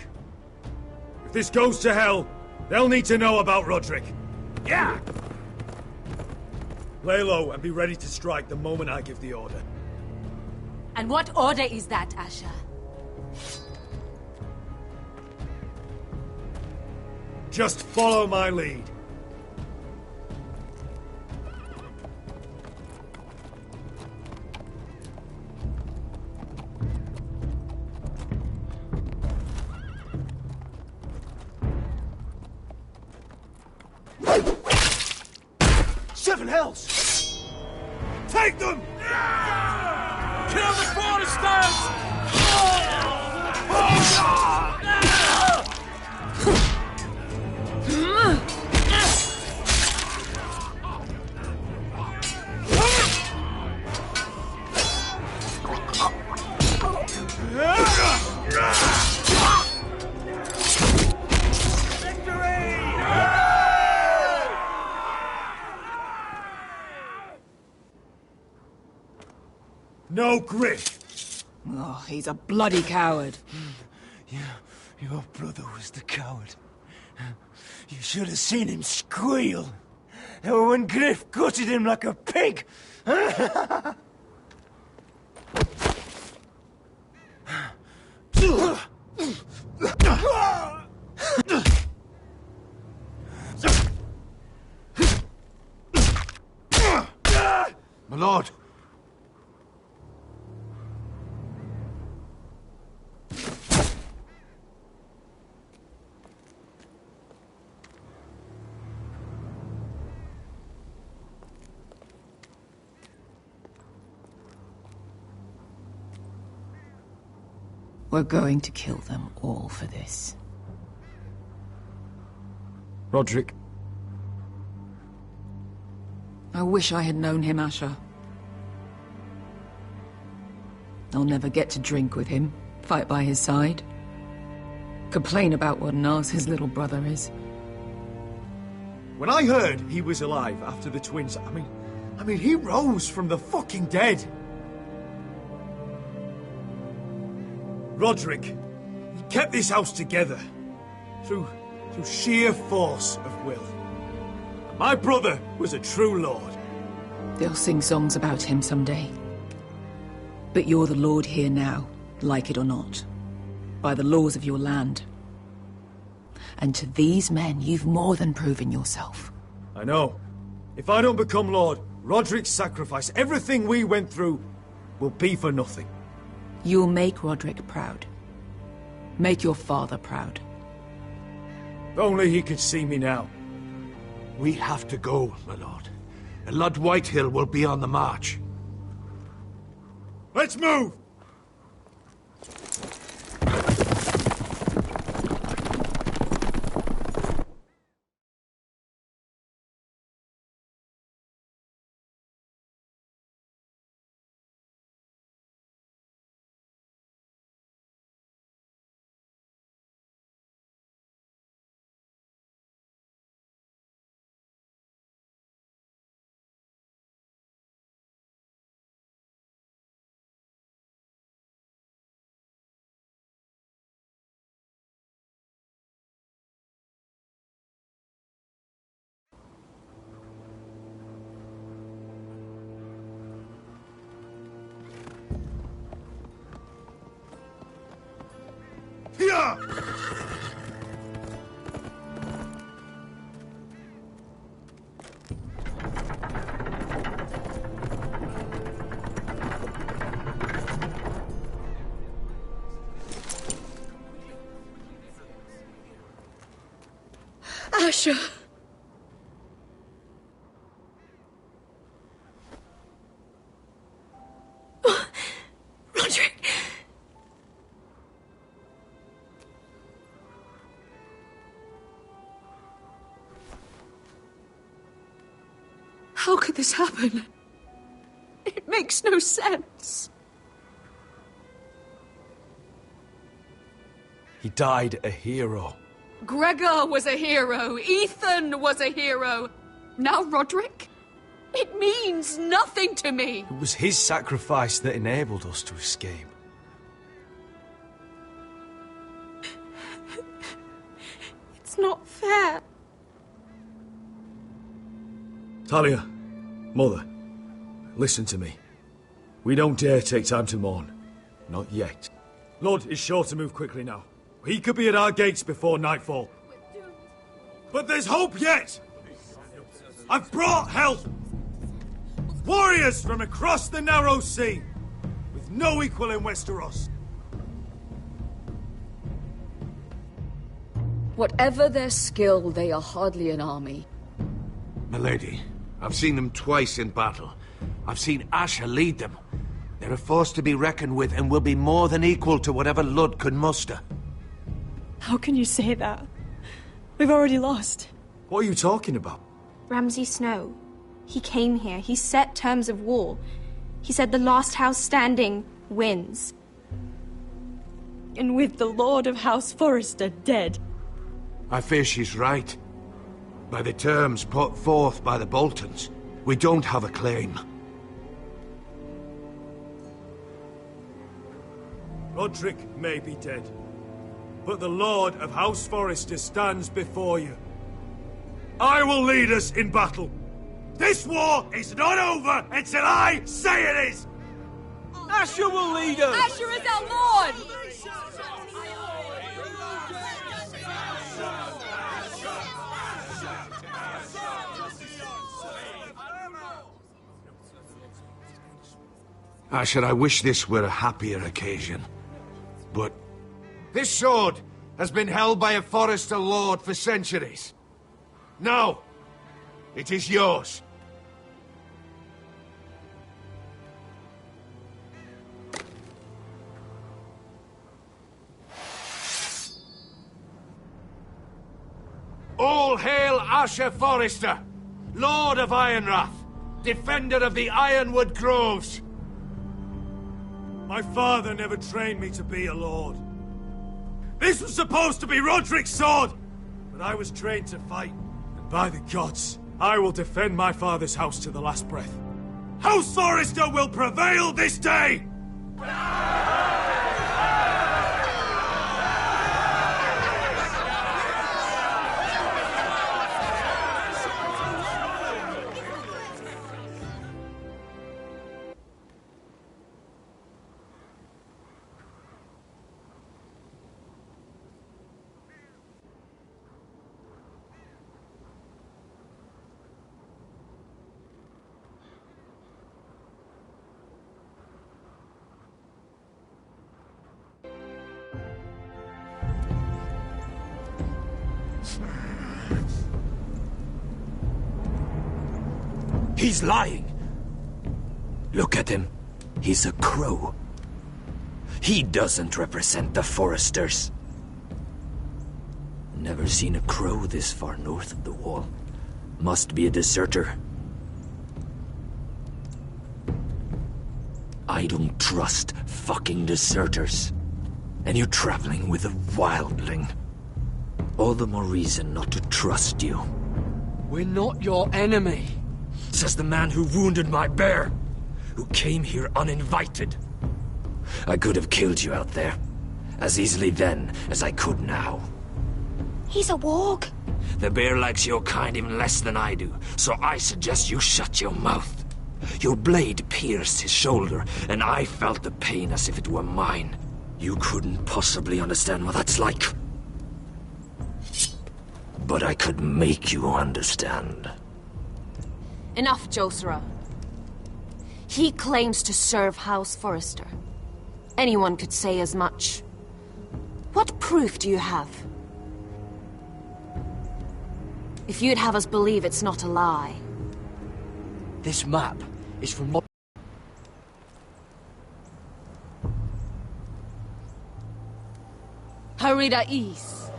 If this goes to hell, they'll need to know about Roderick. Yeah! Lay low and be ready to strike the moment I give the order. And what order is that, Asher? Just follow my lead. Seven hells! Take them! Kill the Foresters! No Griff! Oh, he's a bloody coward. Your brother was the coward. You should have seen him squeal. Or when Griff gutted him like a pig. My lord! We're going to kill them all for this. Roderick. I wish I had known him, Asher. I'll never get to drink with him, fight by his side, complain about what an arse his little brother is. When I heard he was alive after the twins, I mean, he rose from the fucking dead. Roderick, he kept this house together through sheer force of will. And my brother was a true lord. They'll sing songs about him someday. But you're the lord here now, like it or not, by the laws of your land. And to these men, you've more than proven yourself. I know. If I don't become lord, Roderick's sacrifice, everything we went through, will be for nothing. You'll make Roderick proud. Make your father proud. If only he could see me now. We have to go, my lord. Lord Whitehill will be on the march. Let's move! Here! Asher! Roderick! How could this happen? It makes no sense. He died a hero. Gregor was a hero. Ethan was a hero. Now Roderick? It means nothing to me. It was his sacrifice that enabled us to escape. It's not fair. Talia, Mother, listen to me. We don't dare take time to mourn. Not yet. Lord is sure to move quickly now. He could be at our gates before nightfall. But there's hope yet! I've brought help! Warriors from across the narrow sea, with no equal in Westeros. Whatever their skill, they are hardly an army. Milady, I've seen them twice in battle. I've seen Asher lead them. They're a force to be reckoned with and will be more than equal to whatever Lud could muster. How can you say that? We've already lost. What are you talking about? Ramsay Snow. He came here. He set terms of war. He said the last house standing wins. And with the Lord of House Forrester dead. I fear she's right. By the terms put forth by the Boltons, we don't have a claim. Roderick may be dead, but the Lord of House Forrester stands before you. I will lead us in battle. This war is not over until I say it is! Asher will lead us! Asher is our lord! Asher, I wish this were a happier occasion. But this sword has been held by a Forrester lord for centuries. Now, it is yours. All hail Asher Forrester, Lord of Ironrath, defender of the Ironwood Groves. My father never trained me to be a lord. This was supposed to be Roderick's sword, but I was trained to fight. And by the gods, I will defend my father's house to the last breath. House Forrester will prevail this day! He's lying. Look at him. He's a crow. He doesn't represent the Foresters. Never seen a crow this far north of the wall. Must be a deserter. I don't trust fucking deserters. And you're traveling with a wildling. All the more reason not to trust you. We're not your enemy. Says the man who wounded my bear, who came here uninvited. I could have killed you out there, as easily then as I could now. He's a warg. The bear likes your kind even less than I do, so I suggest you shut your mouth. Your blade pierced his shoulder, and I felt the pain as if it were mine. You couldn't possibly understand what that's like. But I could make you understand. Enough, Josera. He claims to serve House Forrester. Anyone could say as much. What proof do you have? If you'd have us believe it's not a lie. This map is from... Harida East.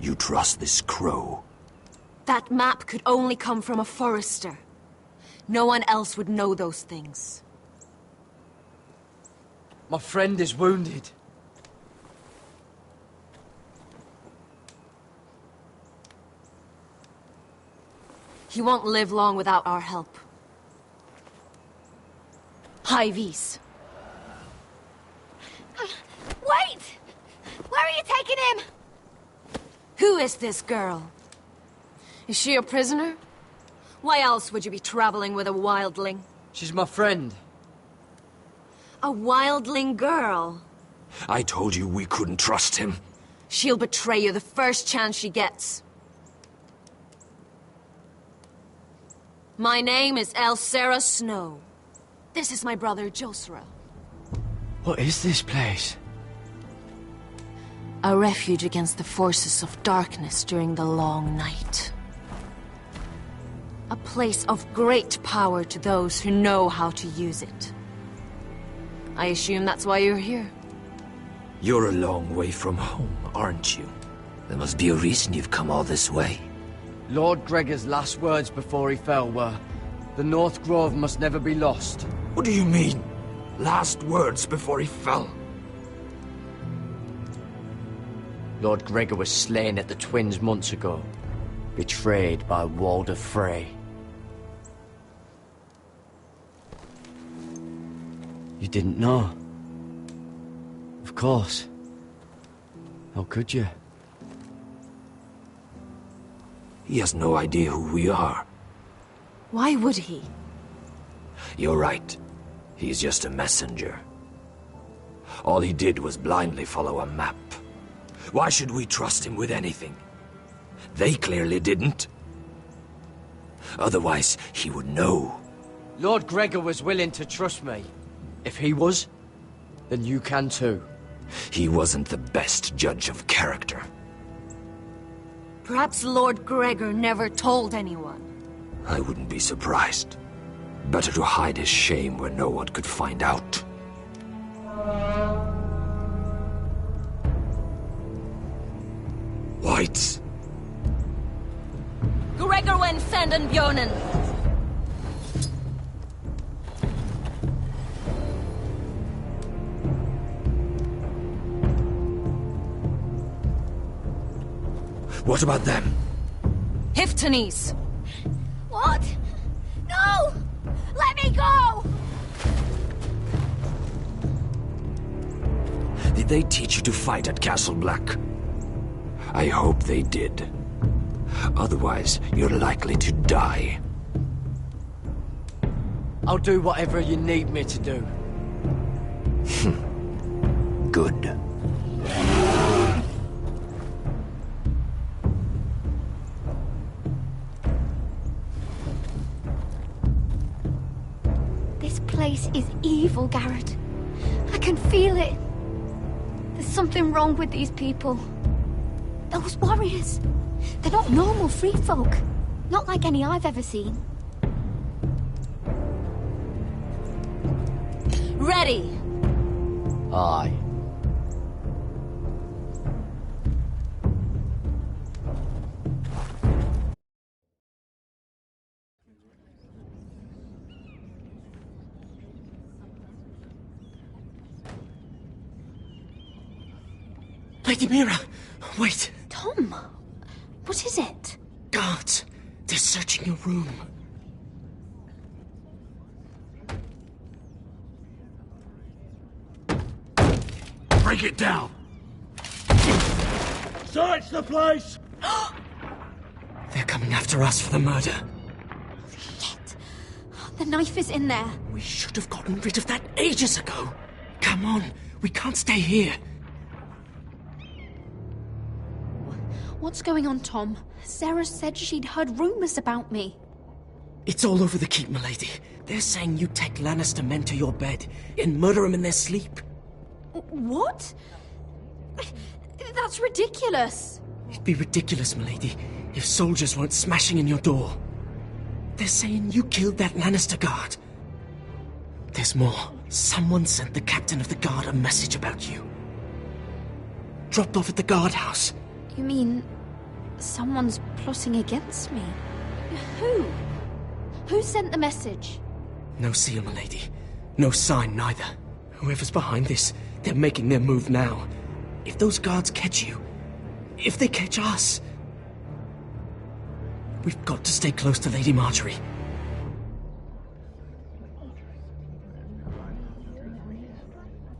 You trust this crow? That map could only come from a Forrester. No one else would know those things. My friend is wounded. He won't live long without our help. High Vis. Wait! Where are you taking him? Who is this girl? Is she a prisoner? Why else would you be traveling with a wildling? She's my friend. A wildling girl? I told you we couldn't trust him. She'll betray you the first chance she gets. My name is Elsera Snow. This is my brother, Josera. What is this place? A refuge against the forces of darkness during the long night. A place of great power to those who know how to use it. I assume that's why you're here. You're a long way from home, aren't you? There must be a reason you've come all this way. Lord Gregor's last words before he fell were, "The North Grove must never be lost." What do you mean? Last words before he fell? Lord Gregor was slain at the Twins months ago, betrayed by Walder Frey. You didn't know? Of course. How could you? He has no idea who we are. Why would he? You're right. He's just a messenger. All he did was blindly follow a map. Why should we trust him with anything? They clearly didn't. Otherwise, he would know. Lord Gregor was willing to trust me. If he was, then you can too. He wasn't the best judge of character. Perhaps Lord Gregor never told anyone. I wouldn't be surprised. Better to hide his shame where no one could find out. Whites. Gregor went senden Björnen. What about them? Hiftanes. What? No! Let me go! Did they teach you to fight at Castle Black? I hope they did. Otherwise, you're likely to die. I'll do whatever you need me to do. Good. This place is evil, Garrett. I can feel it. There's something wrong with these people. Those warriors. They're not normal free folk. Not like any I've ever seen. Ready! Aye. Lady Mira, wait. Tom, what is it? Guards, they're searching your room. Break it down! Search the place! They're coming after us for the murder. Shit. The knife is in there. We should have gotten rid of that ages ago. Come on, we can't stay here. What's going on, Tom? Sarah said she'd heard rumors about me. It's all over the keep, milady. They're saying you take Lannister men to your bed and murder them in their sleep. What? That's ridiculous. It'd be ridiculous, milady, if soldiers weren't smashing in your door. They're saying you killed that Lannister guard. There's more. Someone sent the captain of the guard a message about you. Dropped off at the guardhouse. You mean someone's plotting against me? Who? Who sent the message? No seal, milady. No sign, neither. Whoever's behind this, they're making their move now. If those guards catch you, if they catch us, we've got to stay close to Lady Marjorie.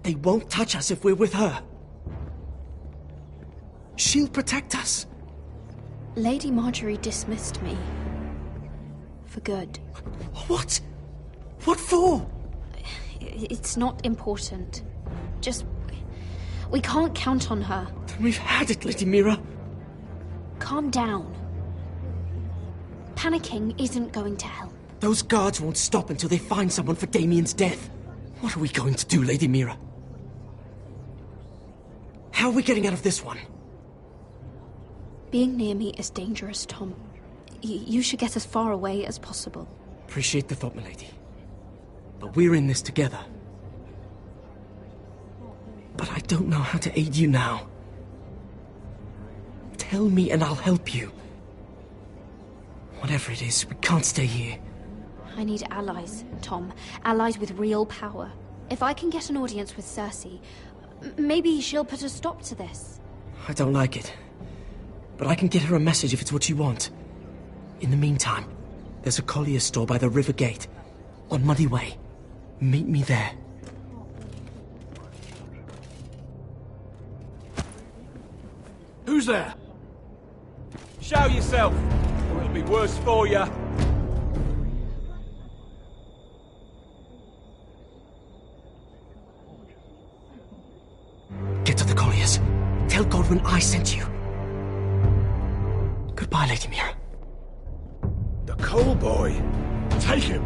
They won't touch us if we're with her. She'll protect us. Lady Marjorie dismissed me. For good. What? What for? It's not important. Just... we can't count on her. Then we've had it, Lady Mira. Calm down. Panicking isn't going to help. Those guards won't stop until they find someone for Damien's death. What are we going to do, Lady Mira? How are we getting out of this one? Being near me is dangerous, Tom. You should get as far away as possible. Appreciate the thought, milady. But we're in this together. But I don't know how to aid you now. Tell me and I'll help you. Whatever it is, we can't stay here. I need allies, Tom. Allies with real power. If I can get an audience with Cersei, maybe she'll put a stop to this. I don't like it. But I can get her a message if it's what you want. In the meantime, there's a collier's store by the river gate. On Muddy Way. Meet me there. Who's there? Show yourself, or it'll be worse for you. Get to the colliers. Tell Godwin I sent you. Goodbye, Lady Mira. The Coal Boy. Take him.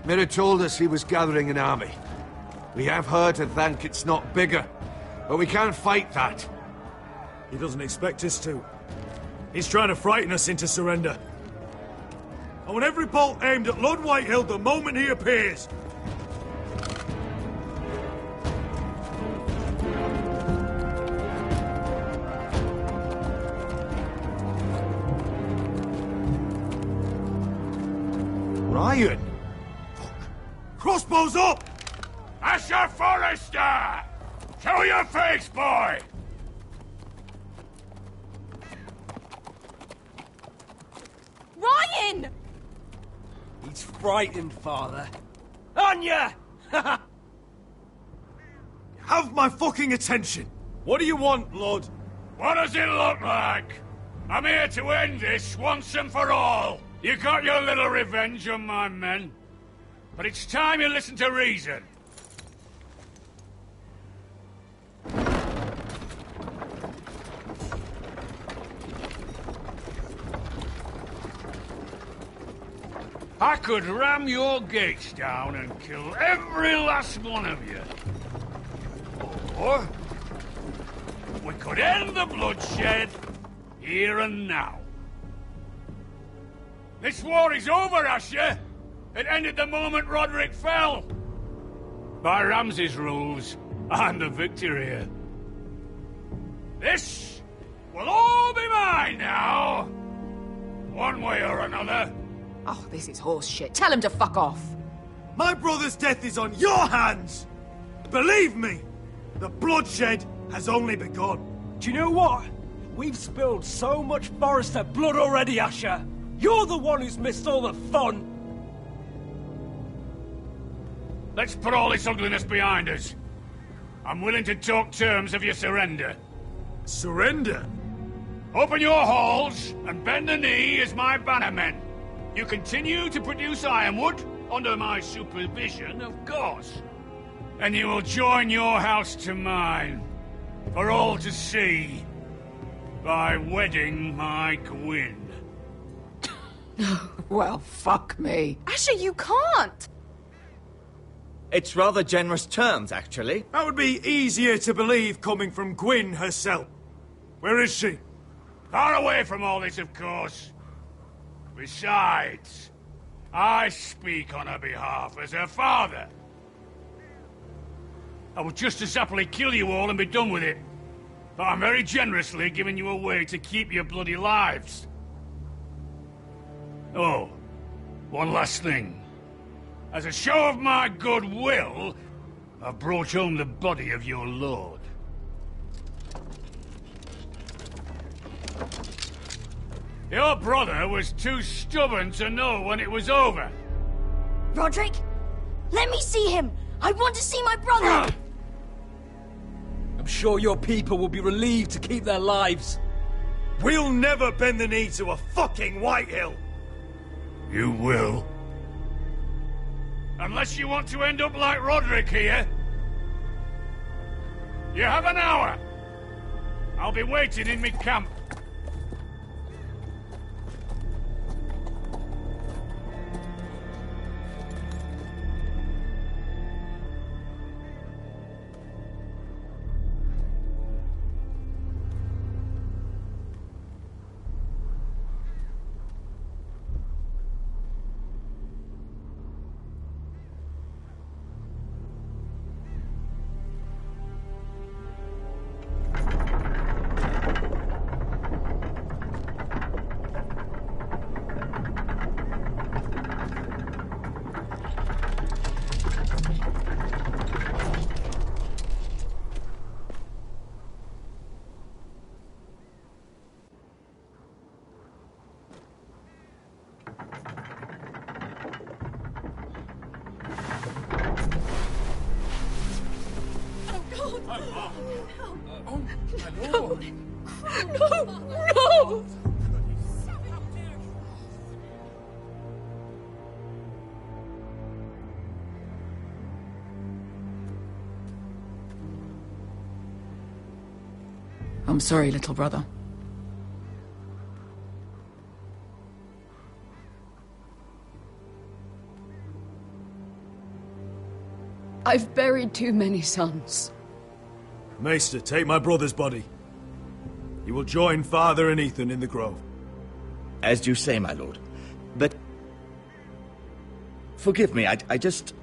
Mira told us he was gathering an army. We have her to thank it's not bigger, but we can't fight that. He doesn't expect us to. He's trying to frighten us into surrender. I want every bolt aimed at Lord Whitehill the moment he appears. Ryan! Crossbows up! Asher Forrester! Show your face, boy! Ryan! He's frightened, Father. On ya! Have my fucking attention! What do you want, Lord? What does it look like? I'm here to end this once and for all. You got your little revenge on my men. But it's time you listen to reason. I could ram your gates down and kill every last one of you. Or we could end the bloodshed here and now. This war is over, Asher. It ended the moment Roderick fell. By Ramsay's rules, I'm the victor here. This will all be mine now. One way or another. Oh, this is horse shit. Tell him to fuck off. My brother's death is on your hands! Believe me, the bloodshed has only begun. Do you know what? We've spilled so much Forrester blood already, Asher. You're the one who's missed all the fun. Let's put all this ugliness behind us. I'm willing to talk terms of your surrender. Surrender? Open your halls and bend the knee as my bannermen. You continue to produce ironwood, under my supervision, of course. And you will join your house to mine, for all to see, by wedding my Gwyn. Well, fuck me. Asher, you can't! It's rather generous terms, actually. That would be easier to believe coming from Gwyn herself. Where is she? Far away from all this, of course. Besides, I speak on her behalf as her father. I would just as happily kill you all and be done with it. But I'm very generously giving you a way to keep your bloody lives. Oh, one last thing. As a show of my goodwill, I've brought home the body of your lord. Your brother was too stubborn to know when it was over. Roderick, let me see him! I want to see my brother! sure your people will be relieved to keep their lives. We'll never bend the knee to a fucking Whitehill! You will. Unless you want to end up like Roderick here. You have an hour. I'll be waiting in me camp. No! I'm sorry, little brother. I've buried too many sons. Maester, take my brother's body. You will join Father and Ethan in the grove. As you say, my lord. But... forgive me, I just...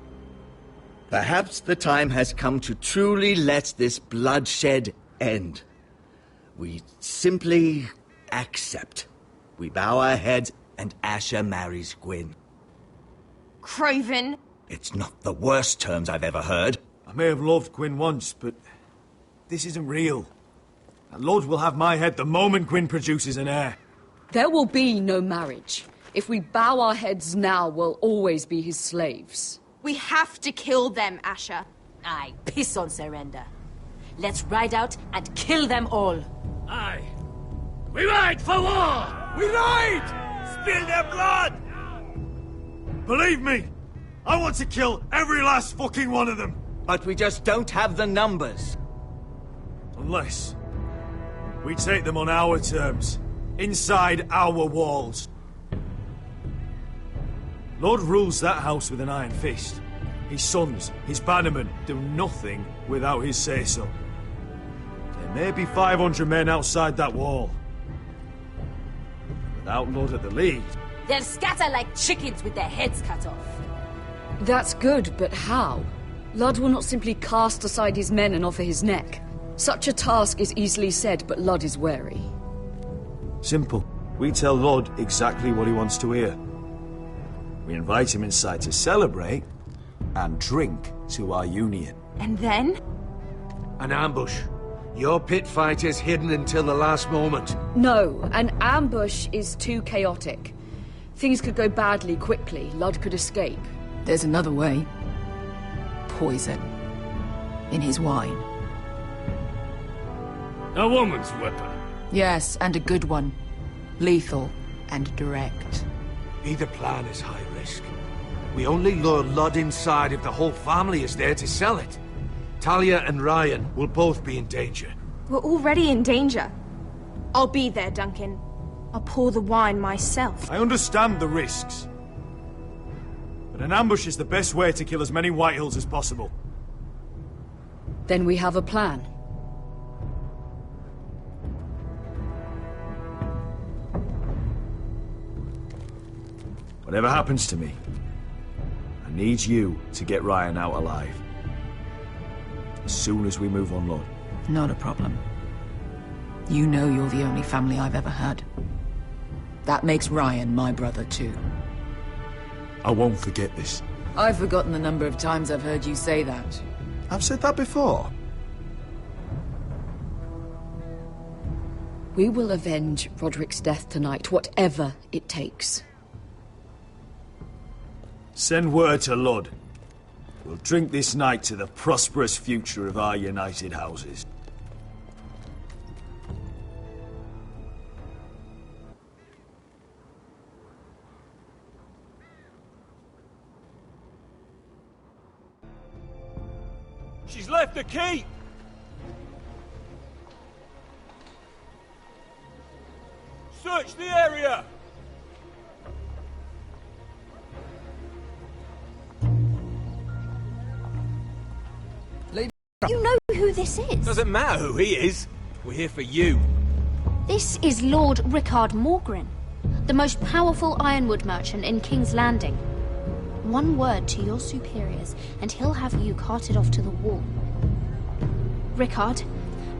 Perhaps the time has come to truly let this bloodshed end. We simply accept. We bow our heads and Asher marries Gwyn. Craven! It's not the worst terms I've ever heard. I may have loved Gwyn once, but this isn't real. And Lord will have my head the moment Gwyn produces an heir. There will be no marriage. If we bow our heads now, we'll always be his slaves. We have to kill them, Asher. Aye, piss on surrender. Let's ride out and kill them all. Aye. We ride for war! We ride! Spill their blood! Believe me, I want to kill every last fucking one of them. But we just don't have the numbers. Unless we take them on our terms, inside our walls. Lord rules that house with an iron fist. His sons, his bannermen, do nothing without his say-so. There may be 500 men outside that wall. Without Lord at the lead... They'll scatter like chickens with their heads cut off. That's good, but how? Ludd will not simply cast aside his men and offer his neck. Such a task is easily said, but Ludd is wary. Simple. We tell Lord exactly what he wants to hear. We invite him inside to celebrate and drink to our union. And then? An ambush. Your pit fight is hidden until the last moment. No, an ambush is too chaotic. Things could go badly quickly. Ludd could escape. There's another way. Poison. In his wine. A woman's weapon. Yes, and a good one. Lethal and direct. Either plan is high risk. We only lure Ludd inside if the whole family is there to sell it. Talia and Ryan will both be in danger. We're already in danger. I'll be there, Duncan. I'll pour the wine myself. I understand the risks. But an ambush is the best way to kill as many Whitehills as possible. Then we have a plan. Whatever happens to me, I need you to get Ryan out alive. As soon as we move on, Lord. Not a problem. You know you're the only family I've ever had. That makes Ryan my brother too. I won't forget this. I've forgotten the number of times I've heard you say that. I've said that before. We will avenge Roderick's death tonight, whatever it takes. Send word to Ludd. We'll drink this night to the prosperous future of our united houses. She's left the keep! Search the area! Lady... You know who this is? Doesn't matter who he is. We're here for you. This is Lord Rickard Morgrin, the most powerful ironwood merchant in King's Landing. One word to your superiors, and he'll have you carted off to the wall. Rickard,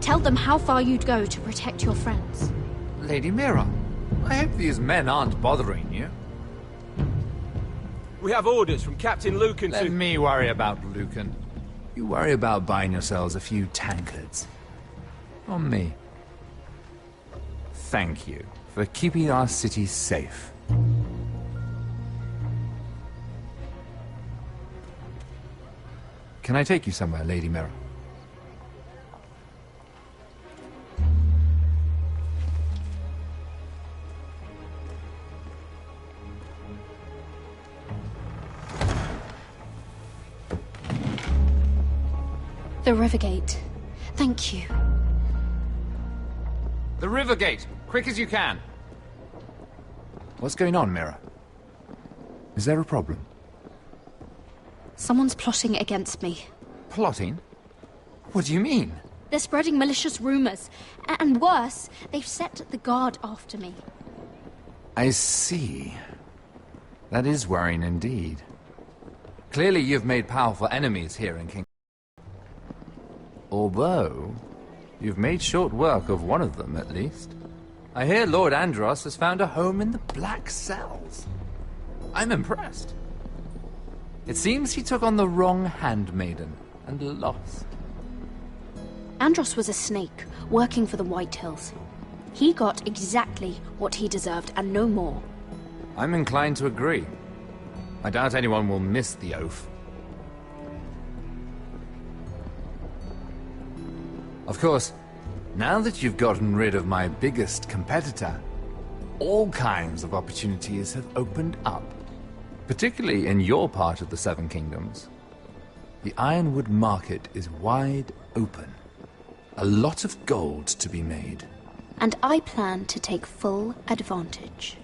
tell them how far you'd go to protect your friends. Lady Mira, I hope these men aren't bothering you. We have orders from Captain Lucan to... Let me worry about Lucan. You worry about buying yourselves a few tankards. On me. Thank you for keeping our city safe. Can I take you somewhere, Lady Mira? The Rivergate. Thank you. The Rivergate! Quick as you can! What's going on, Mira? Is there a problem? Someone's plotting against me. Plotting? What do you mean? They're spreading malicious rumors. And worse, they've set the guard after me. I see. That is worrying indeed. Clearly you've made powerful enemies here in King... Although, you've made short work of one of them, at least. I hear Lord Andros has found a home in the Black Cells. I'm impressed. It seems he took on the wrong handmaiden and lost. Andros was a snake, working for the Whitehills. He got exactly what he deserved, and no more. I'm inclined to agree. I doubt anyone will miss the oath. Of course, now that you've gotten rid of my biggest competitor, all kinds of opportunities have opened up. Particularly in your part of the Seven Kingdoms. The ironwood market is wide open. A lot of gold to be made. And I plan to take full advantage.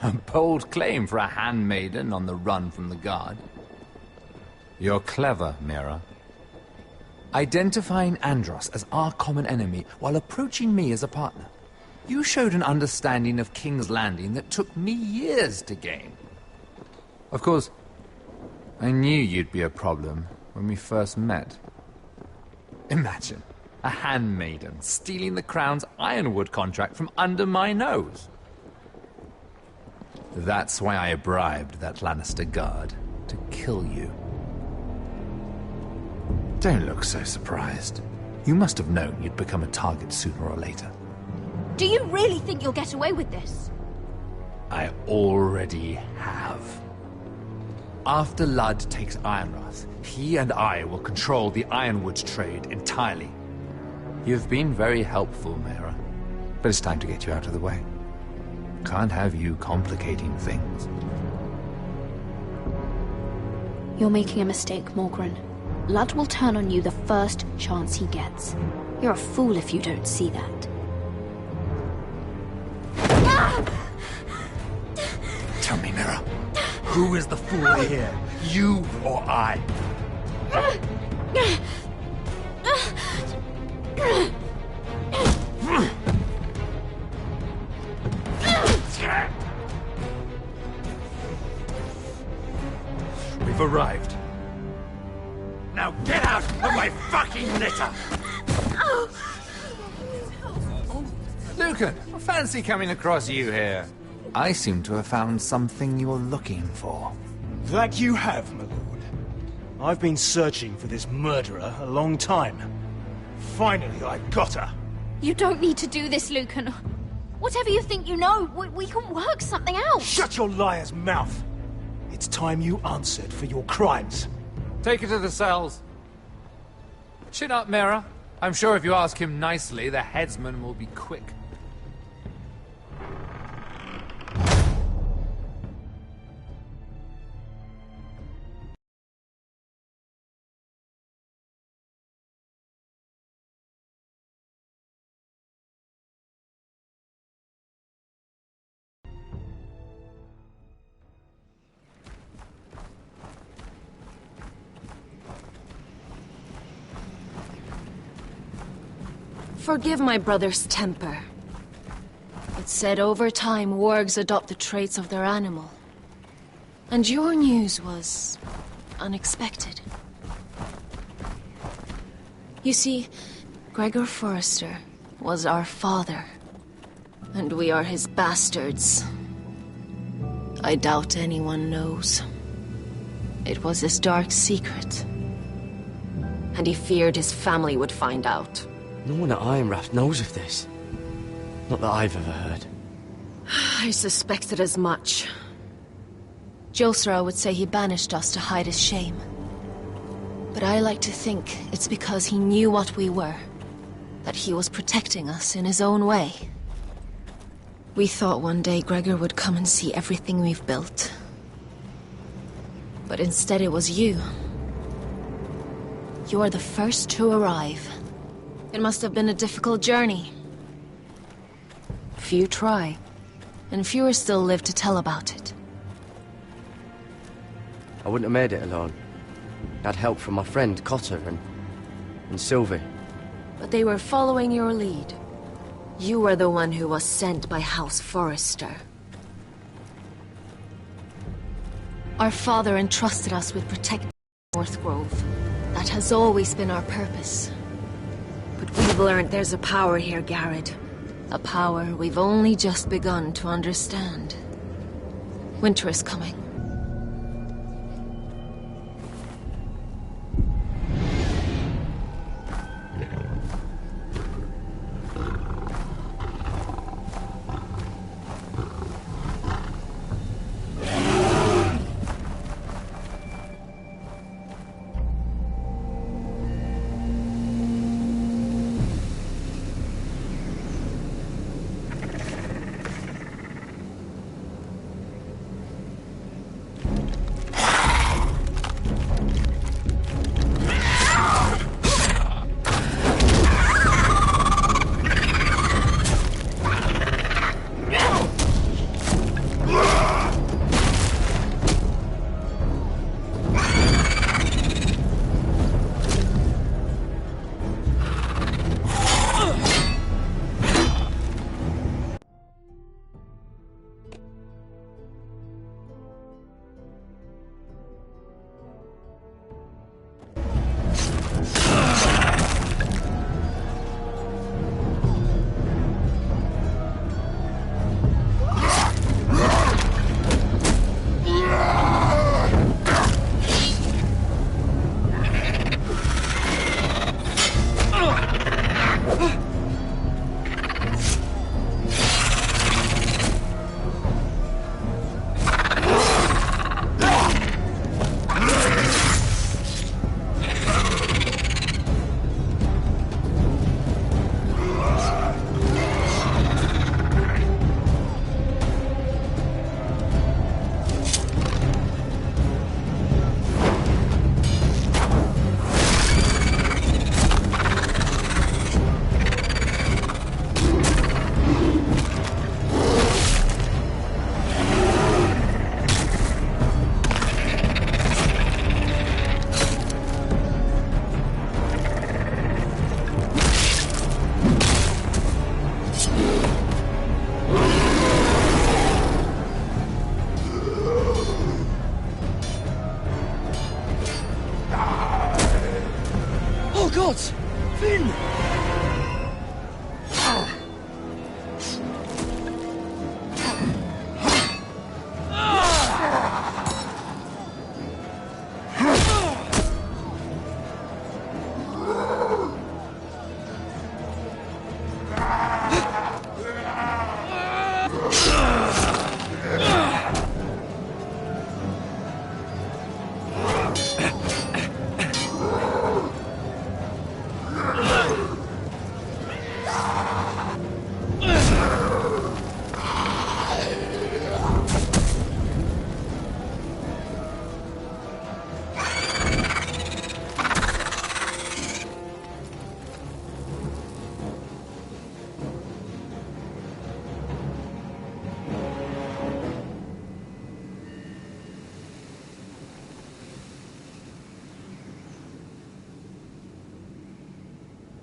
A bold claim for a handmaiden on the run from the guard. You're clever, Mira. Identifying Andros as our common enemy while approaching me as a partner. You showed an understanding of King's Landing that took me years to gain. Of course, I knew you'd be a problem when we first met. Imagine a handmaiden stealing the Crown's ironwood contract from under my nose. That's why I bribed that Lannister guard to kill you. Don't look so surprised. You must have known you'd become a target sooner or later. Do you really think you'll get away with this? I already have. After Ludd takes Ironrath, he and I will control the ironwood trade entirely. You've been very helpful, Mira. But it's time to get you out of the way. Can't have you complicating things. You're making a mistake, Morgren. Ludd will turn on you the first chance he gets. You're a fool if you don't see that. Tell me, Mira, who is the fool here? You or I? We've arrived. Now get out of my fucking litter! Lucan, I fancy coming across you here. I seem to have found something you're looking for. That you have, my lord. I've been searching for this murderer a long time. Finally, I got her. You don't need to do this, Lucan. Whatever you think you know, we can work something out. Shut your liar's mouth. It's time you answered for your crimes. Take her to the cells. Chin up, Mira. I'm sure if you ask him nicely, the headsman will be quick. forgive my brother's temper. It's said over time wargs adopt the traits of their animal. And your news was unexpected. You see, Gregor Forrester was our father, and we are his bastards. I doubt anyone knows. It was his dark secret, and he feared his family would find out. No one at Ironraft knows of this. Not that I've ever heard. I suspected as much. Josra would say he banished us to hide his shame. But I like to think it's because he knew what we were. That he was protecting us in his own way. We thought one day Gregor would come and see everything we've built. But instead it was you. You are the first to arrive. It must have been a difficult journey. Few try, and fewer still live to tell about it. I wouldn't have made it alone. I had help from my friend Cotter and Sylvie. But they were following your lead. You were the one who was sent by House Forrester. Our father entrusted us with protecting North Grove. That has always been our purpose. But we've learned there's a power here, Garrett. A power we've only just begun to understand. Winter is coming.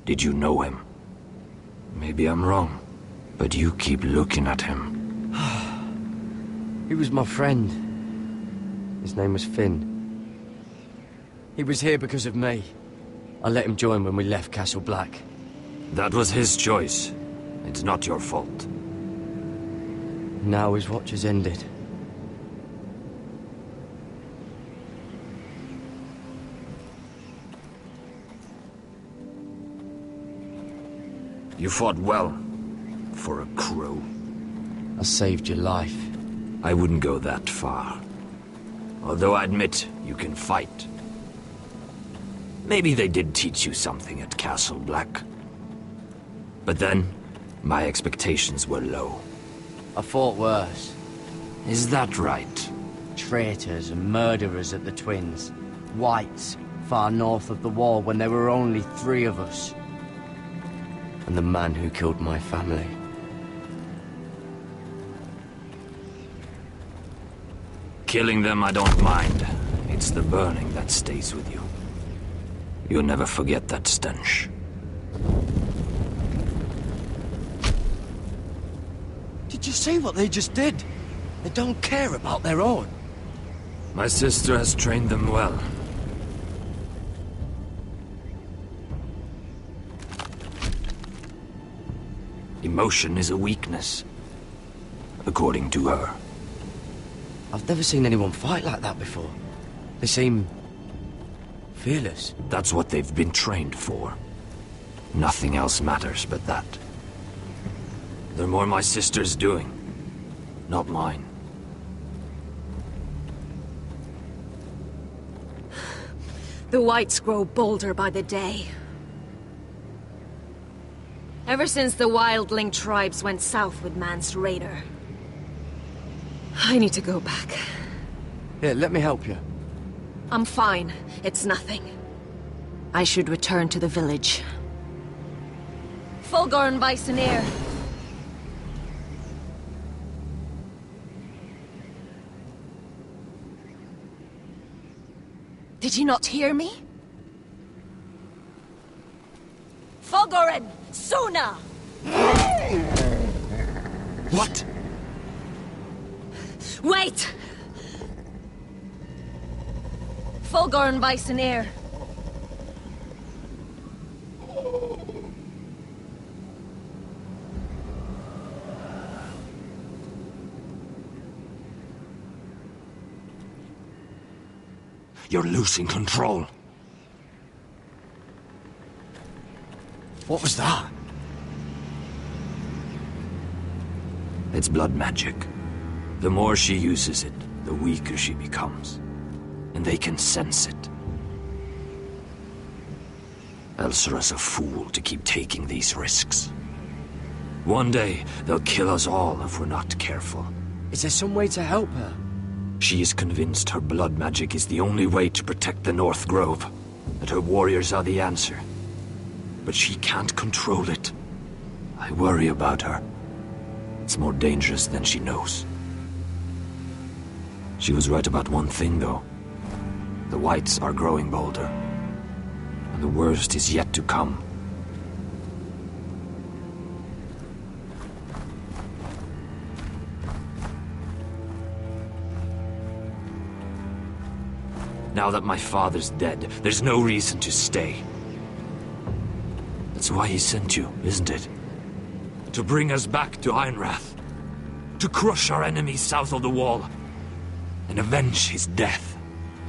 Did you know him? Maybe I'm wrong, but you keep looking at him. He was my friend. His name was Finn. He was here because of me. I let him join when we left Castle Black. That was his choice. It's not your fault. Now his watch has ended. You fought well. For a crow. I saved your life. I wouldn't go that far. Although I admit, you can fight. Maybe they did teach you something at Castle Black. But then, my expectations were low. I fought worse. Is that right? Traitors and murderers at the Twins. Whites, far north of the wall when there were only 3 of us. And the man who killed my family. Killing them I don't mind. It's the burning that stays with you. You'll never forget that stench. Did you see what they just did? They don't care about their own. My sister has trained them well. Emotion is a weakness, according to her. I've never seen anyone fight like that before. They seem fearless. That's what they've been trained for. Nothing else matters but that. They're more my sister's doing, not mine. The Whites grow bolder by the day. Ever since the wildling tribes went south with Man's raider. I need to go back. Here, let me help you. I'm fine. It's nothing. I should return to the village. Fulgorn Viceneer. Did you not hear me? Fulgorin! Suna! What? Wait! Fulgorn Viceneer. You're losing control. What was that? It's blood magic. The more she uses it, the weaker she becomes. And they can sense it. Elsera's a fool to keep taking these risks. One day, they'll kill us all if we're not careful. Is there some way to help her? She is convinced her blood magic is the only way to protect the North Grove, that her warriors are the answer. But she can't control it. I worry about her. It's more dangerous than she knows. She was right about one thing, though. The Whites are growing bolder. And the worst is yet to come. Now that my father's dead, there's no reason to stay. That's why he sent you, isn't it? To bring us back to Ironrath. To crush our enemies south of the Wall. And avenge his death.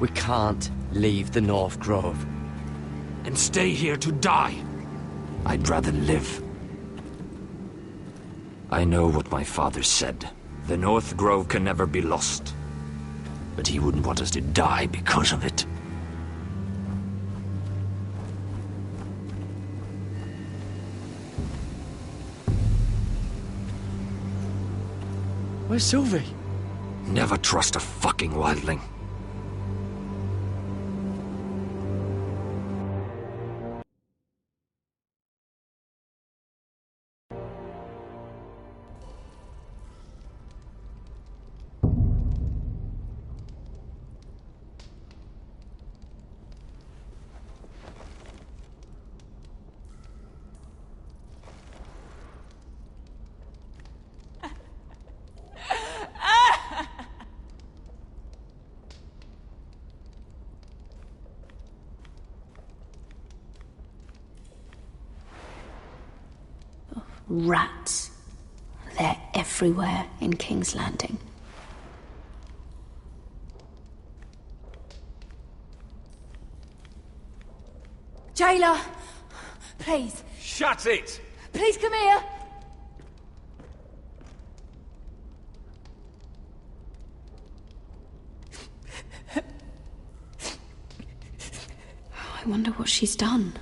We can't leave the North Grove. And stay here to die. I'd rather live. I know what my father said. The North Grove can never be lost. But he wouldn't want us to die because of it. Where's Sylvie? Never trust a fucking wildling. Rats. They're everywhere in King's Landing. Jailer! Please. Shut it! Please come here! I wonder what she's done.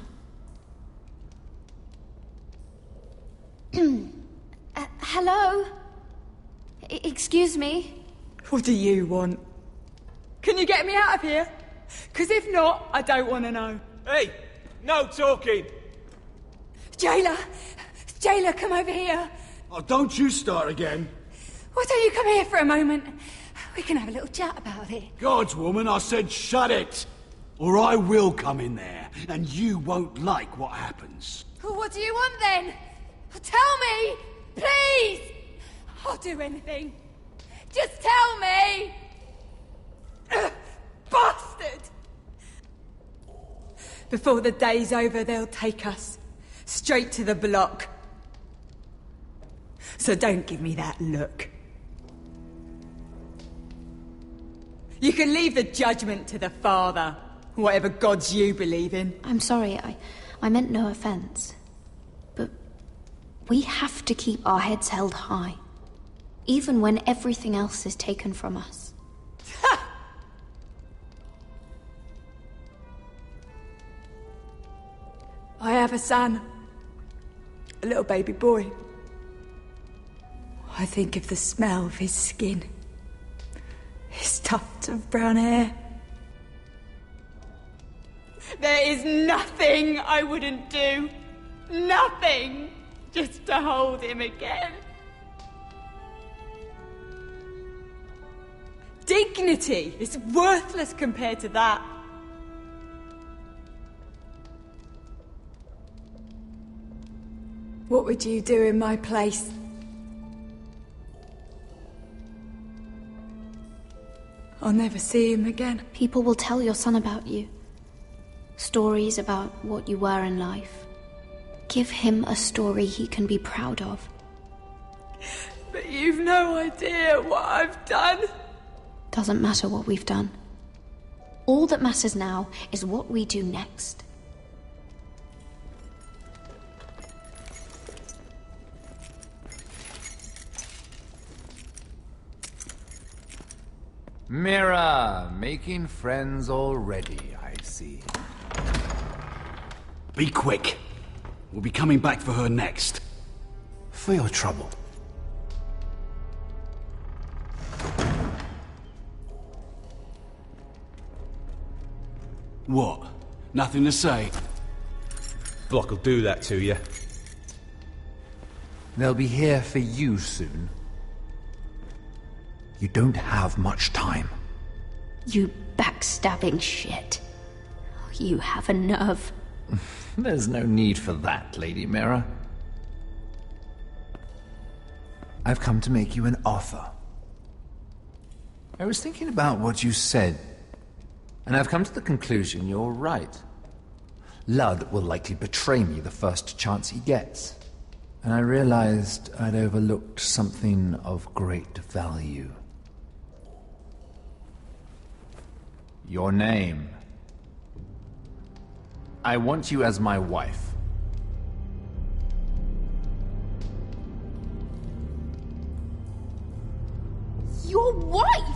Hello? Excuse me? What do you want? Can you get me out of here? Because if not, I don't want to know. Hey! No talking! Jailer! Jailer, come over here! Oh, don't you start again. Why don't you come here for a moment? We can have a little chat about it. God's woman, I said shut it! Or I will come in there, and you won't like what happens. What do you want then? Tell me! Please! I'll do anything. Just tell me! Bastard! Before the day's over, they'll take us straight to the block. So don't give me that look. You can leave the judgment to the Father, whatever gods you believe in. I'm sorry, I meant no offense. But we have to keep our heads held high, even when everything else is taken from us. I have a son. A little baby boy. I think of the smell of his skin. His tuft of brown hair. There is nothing I wouldn't do. Nothing. Just to hold him again. Dignity is worthless compared to that. What would you do in my place? I'll never see him again. People will tell your son about you. Stories about what you were in life. Give him a story he can be proud of. But you've no idea what I've done. Doesn't matter what we've done. All that matters now is what we do next. Mira, making friends already, I see. Be quick. We'll be coming back for her next. For your trouble. What? Nothing to say? Block will do that to you. They'll be here for you soon. You don't have much time. You backstabbing shit. You have a nerve. There's no need for that, Lady Mira. I've come to make you an offer. I was thinking about what you said, and I've come to the conclusion you're right. Ludd will likely betray me the first chance he gets. And I realized I'd overlooked something of great value. Your name. I want you as my wife. Your wife?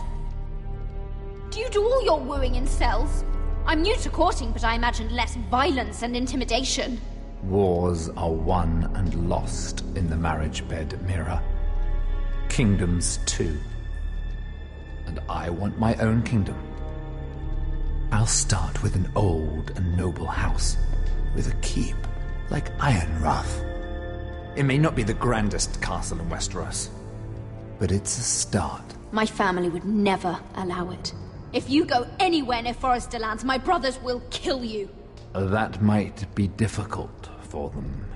Do you do all your wooing in cells? I'm new to courting, but I imagined less violence and intimidation. Wars are won and lost in the marriage bed, Mira. Kingdoms too. And I want my own kingdom. I'll start with an old and noble house, with a keep, like Ironrath. It may not be the grandest castle in Westeros, but it's a start. My family would never allow it. If you go anywhere near Forrester Lands, my brothers will kill you. That might be difficult for them.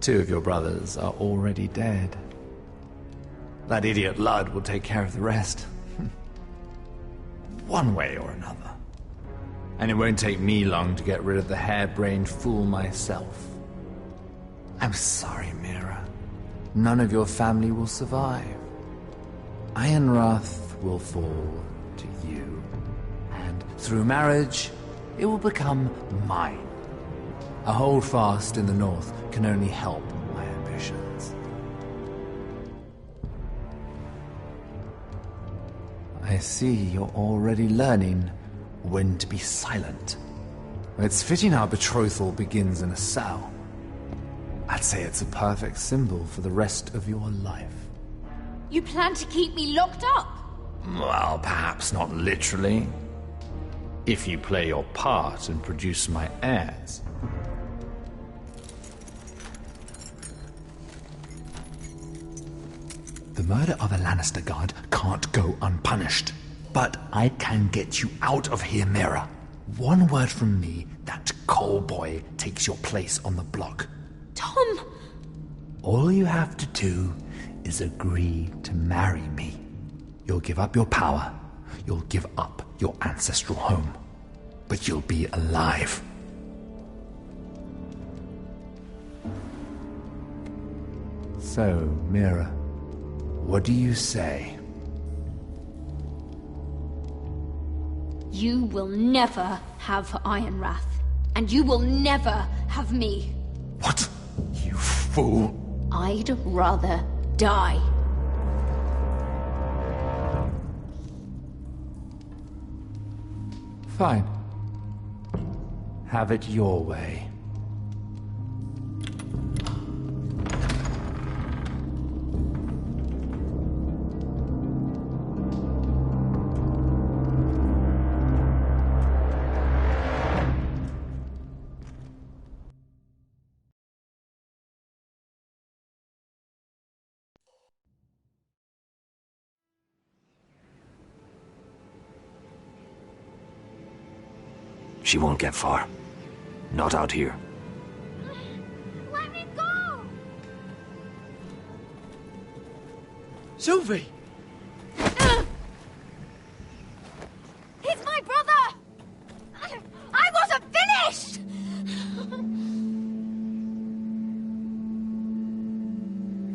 2 of your brothers are already dead. That idiot Ludd will take care of the rest. One way or another. And it won't take me long to get rid of the harebrained fool myself. I'm sorry, Mira. None of your family will survive. Ironrath will fall to you, and through marriage, it will become mine. A holdfast in the north can only help my ambitions. I see you're already learning when to be silent. It's fitting our betrothal begins in a cell. I'd say it's a perfect symbol for the rest of your life. You plan to keep me locked up? Well, perhaps not literally. If you play your part and produce my heirs. The murder of a Lannister guard can't go unpunished. But I can get you out of here, Mira. One word from me, that coal boy takes your place on the block. Tom! All you have to do is agree to marry me. You'll give up your power. You'll give up your ancestral home. But you'll be alive. So, Mira, what do you say? You will never have Ironrath. And you will never have me. What? You fool! I'd rather die. Fine. Have it your way. She won't get far. Not out here. Let me go! Sylvie! He's my brother! I wasn't finished!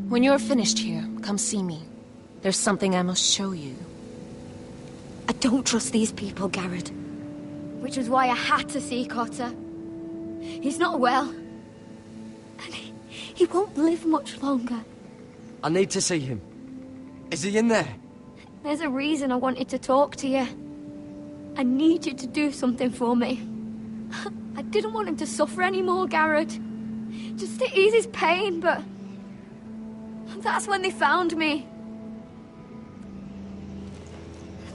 When you're finished here, come see me. There's something I must show you. I don't trust these people, Garrett. Which was why I had to see Cotter. He's not well. And he won't live much longer. I need to see him. Is he in there? There's a reason I wanted to talk to you. I need you to do something for me. I didn't want him to suffer anymore, Garrett. Just to ease his pain, but... that's when they found me.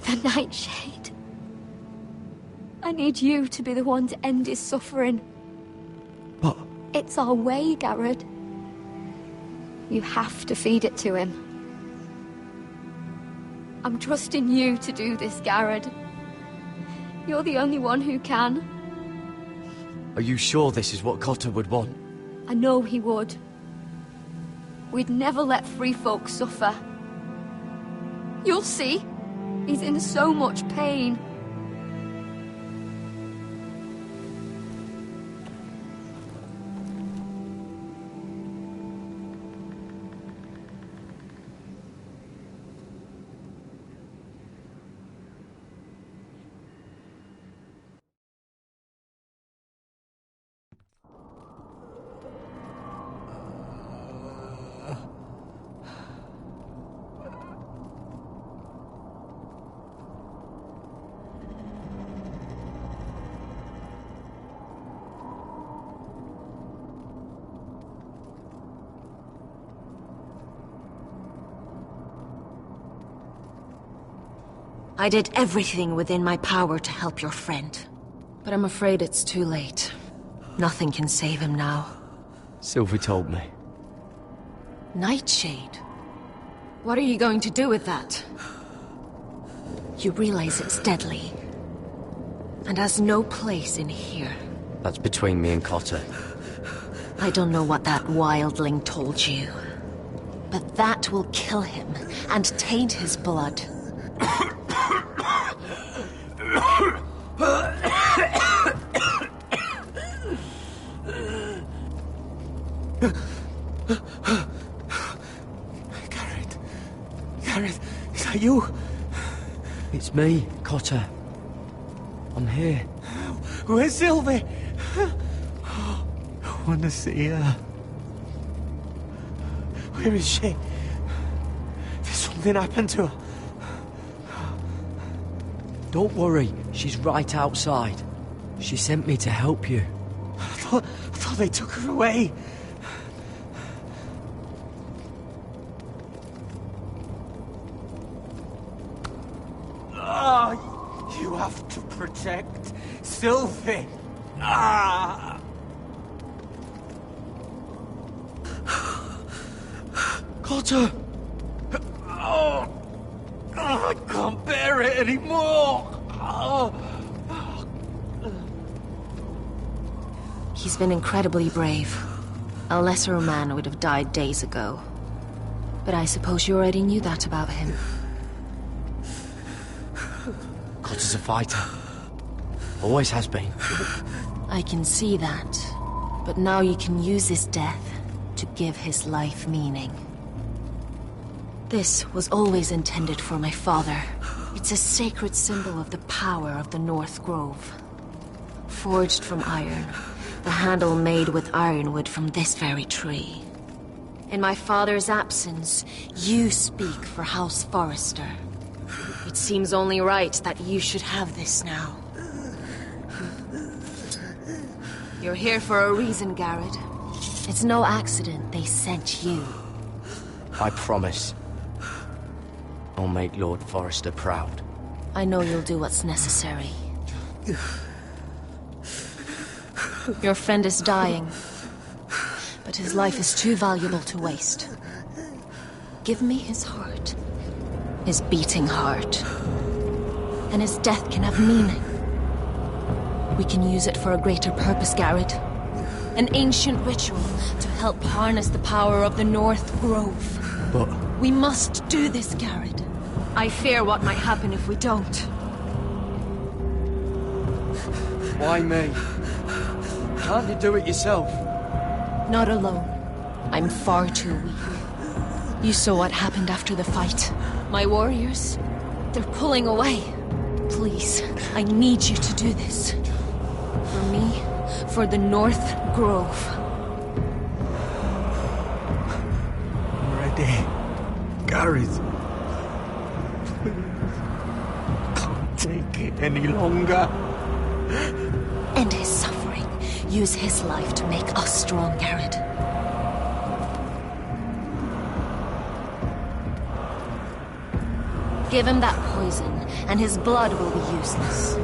The Nightshade. I need you to be the one to end his suffering. But... it's our way, Garrett. You have to feed it to him. I'm trusting you to do this, Garrett. You're the only one who can. Are you sure this is what Cotter would want? I know he would. We'd never let free folk suffer. You'll see. He's in so much pain. I did everything within my power to help your friend. But I'm afraid it's too late. Nothing can save him now. Sylvie told me. Nightshade? What are you going to do with that? You realize it's deadly. And has no place in here. That's between me and Cotter. I don't know what that wildling told you. But that will kill him and taint his blood. Gareth, is that you? It's me, Cotter. I'm here. Where's Sylvie? I want to see her. Where is she? Did something happen to her? Don't worry, she's right outside. She sent me to help you. I thought they took her away. You have to protect Sylvie. Cotter! I can't bear it anymore. He's been incredibly brave. A lesser man would have died days ago. But I suppose you already knew that about him. Cotter's a fighter. Always has been. I can see that. But now you can use his death to give his life meaning. This was always intended for my father. It's a sacred symbol of the power of the North Grove. Forged from iron, the handle made with ironwood from this very tree. In my father's absence, you speak for House Forrester. It seems only right that you should have this now. You're here for a reason, Garrett. It's no accident they sent you. I promise. I'll make Lord Forrester proud. I know you'll do what's necessary. Your friend is dying, but his life is too valuable to waste. Give me his heart. His beating heart. And his death can have meaning. We can use it for a greater purpose, Garrett. An ancient ritual to help harness the power of the North Grove. But... we must do this, Garrett. I fear what might happen if we don't. Why me? Can't you do it yourself? Not alone. I'm far too weak. You saw what happened after the fight. My warriors, they're pulling away. Please, I need you to do this. For me, for the North Grove. I'm ready. Gareth. Can't take it any longer. End his suffering. Use his life to make us strong, Garrett. Give him that poison, and his blood will be useless.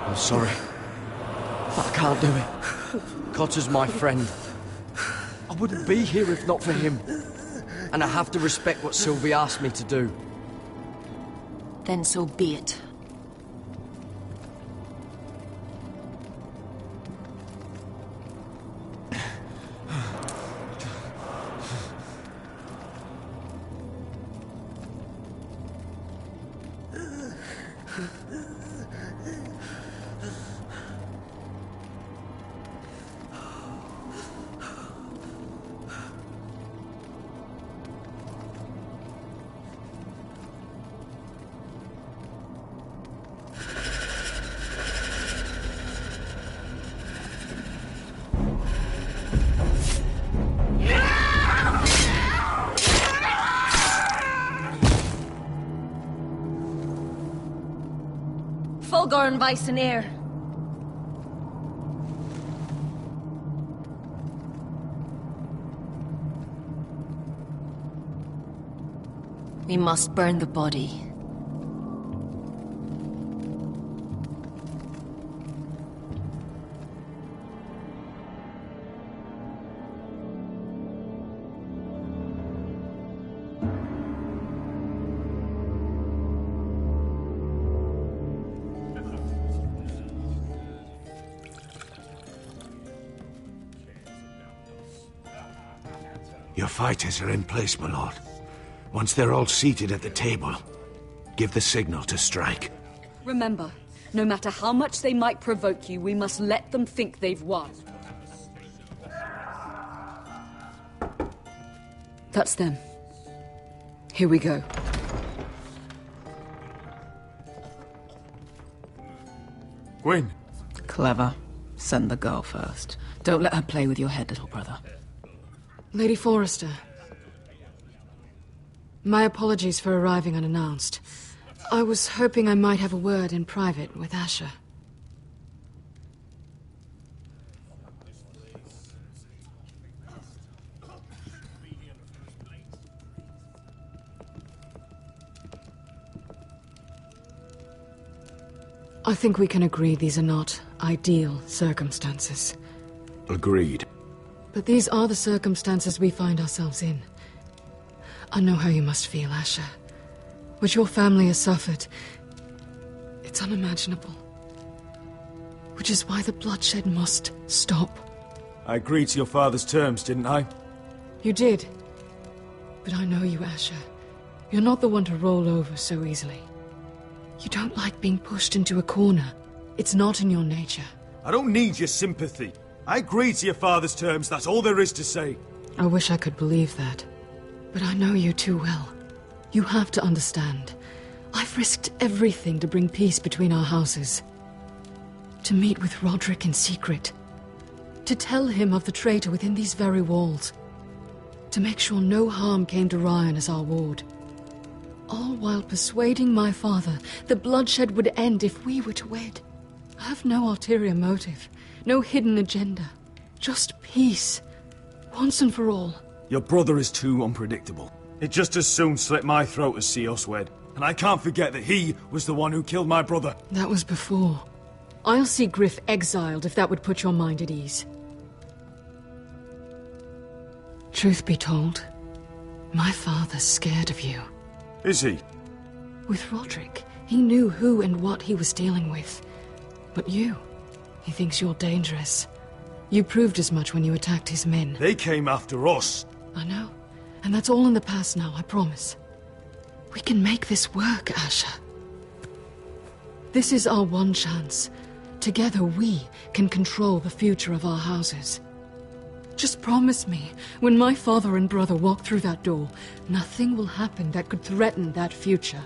I'm sorry. But I can't do it. Cotter's my friend. I wouldn't be here if not for him. And I have to respect what Sylvie asked me to do. Then so be it. Fulgorn Bison. We must burn the body. Your fighters are in place, my lord. Once they're all seated at the table, give the signal to strike. Remember, no matter how much they might provoke you, we must let them think they've won. That's them. Here we go. Gwyn. Clever. Send the girl first. Don't let her play with your head, little brother. Lady Forrester. My apologies for arriving unannounced. I was hoping I might have a word in private with Asher. I think we can agree these are not ideal circumstances. Agreed. But these are the circumstances we find ourselves in. I know how you must feel, Asher. What your family has suffered, it's unimaginable. Which is why the bloodshed must stop. I agreed to your father's terms, didn't I? You did. But I know you, Asher. You're not the one to roll over so easily. You don't like being pushed into a corner. It's not in your nature. I don't need your sympathy. I agreed to your father's terms, that's all there is to say. I wish I could believe that. But I know you too well. You have to understand. I've risked everything to bring peace between our houses. To meet with Roderick in secret. To tell him of the traitor within these very walls. To make sure no harm came to Ryan as our ward. All while persuading my father the bloodshed would end if we were to wed. I have no ulterior motive, no hidden agenda. Just peace, once and for all. Your brother is too unpredictable. He'd just as soon slit my throat as see us wed. And I can't forget that he was the one who killed my brother. That was before. I'll see Griff exiled if that would put your mind at ease. Truth be told, my father's scared of you. Is he? With Roderick, he knew who and what he was dealing with. But you, he thinks you're dangerous. You proved as much when you attacked his men. They came after us. I know. And that's all in the past now, I promise. We can make this work, Asher. This is our one chance. Together we can control the future of our houses. Just promise me, when my father and brother walk through that door, nothing will happen that could threaten that future.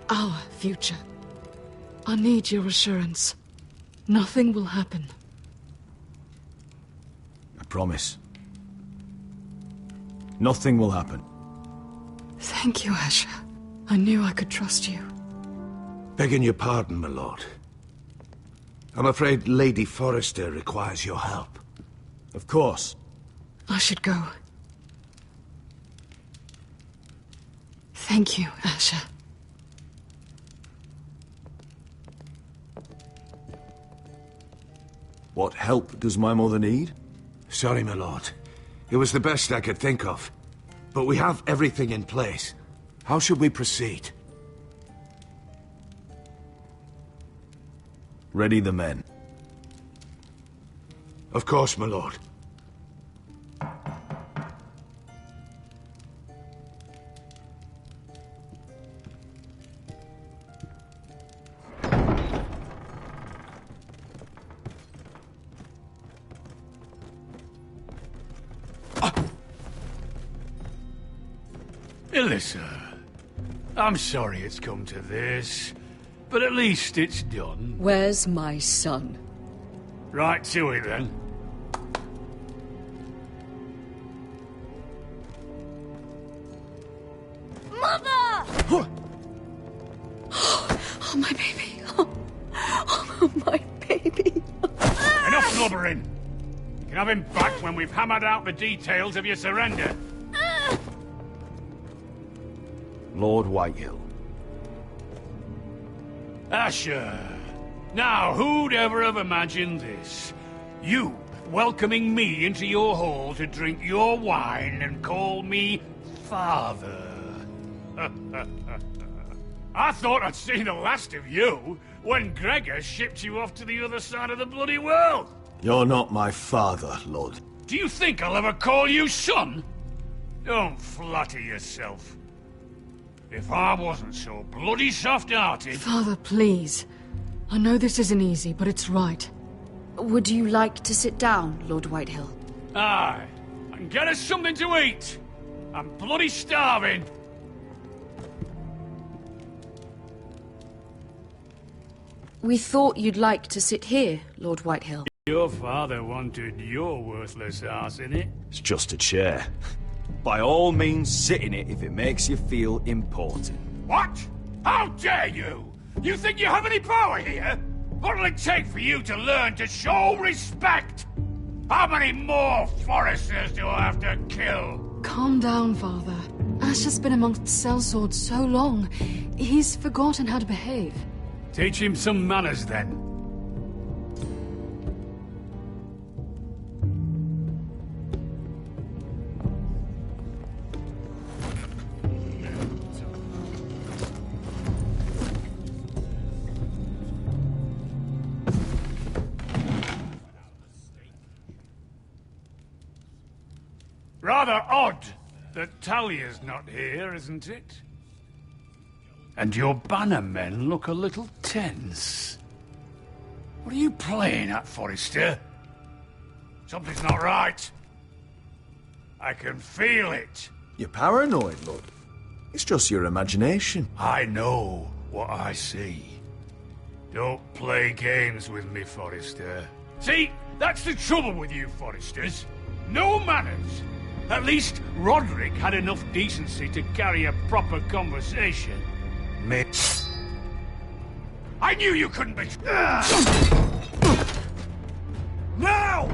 Our future. I need your assurance. Nothing will happen. I promise. Nothing will happen. Thank you, Asher. I knew I could trust you. Begging your pardon, my lord. I'm afraid Lady Forrester requires your help. Of course. I should go. Thank you, Asher. What help does my mother need? Sorry, my lord. It was the best I could think of. But we have everything in place. How should we proceed? Ready the men. Of course, my lord. Alyssa, I'm sorry it's come to this, but at least it's done. Where's my son? Right to it, then. Mother! Oh, my baby. Oh, my baby. Enough blubbering. You can have him back when we've hammered out the details of your surrender. Lord Whitehill. Asher. Now, who'd ever have imagined this? You welcoming me into your hall to drink your wine and call me father. I thought I'd seen the last of you when Gregor shipped you off to the other side of the bloody world. You're not my father, Lord. Do you think I'll ever call you son? Don't flatter yourself. If I wasn't so bloody soft-hearted... Father, please. I know this isn't easy, but it's right. Would you like to sit down, Lord Whitehill? Aye. And get us something to eat. I'm bloody starving. We thought you'd like to sit here, Lord Whitehill. Your father wanted your worthless ass in it. It's just a chair. By all means, sit in it if it makes you feel important. What? How dare you? You think you have any power here? What'll it take for you to learn to show respect? How many more Foresters do I have to kill? Calm down, Father. Ash has been amongst sellswords so long, he's forgotten how to behave. Teach him some manners, then. Rather odd that Talia's not here, isn't it? And your banner men look a little tense. What are you playing at, Forrester? Something's not right. I can feel it. You're paranoid, Lord. It's just your imagination. I know what I see. Don't play games with me, Forrester. See, that's the trouble with you, Forresters. No manners. At least Roderick had enough decency to carry a proper conversation. I knew you couldn't be... Now!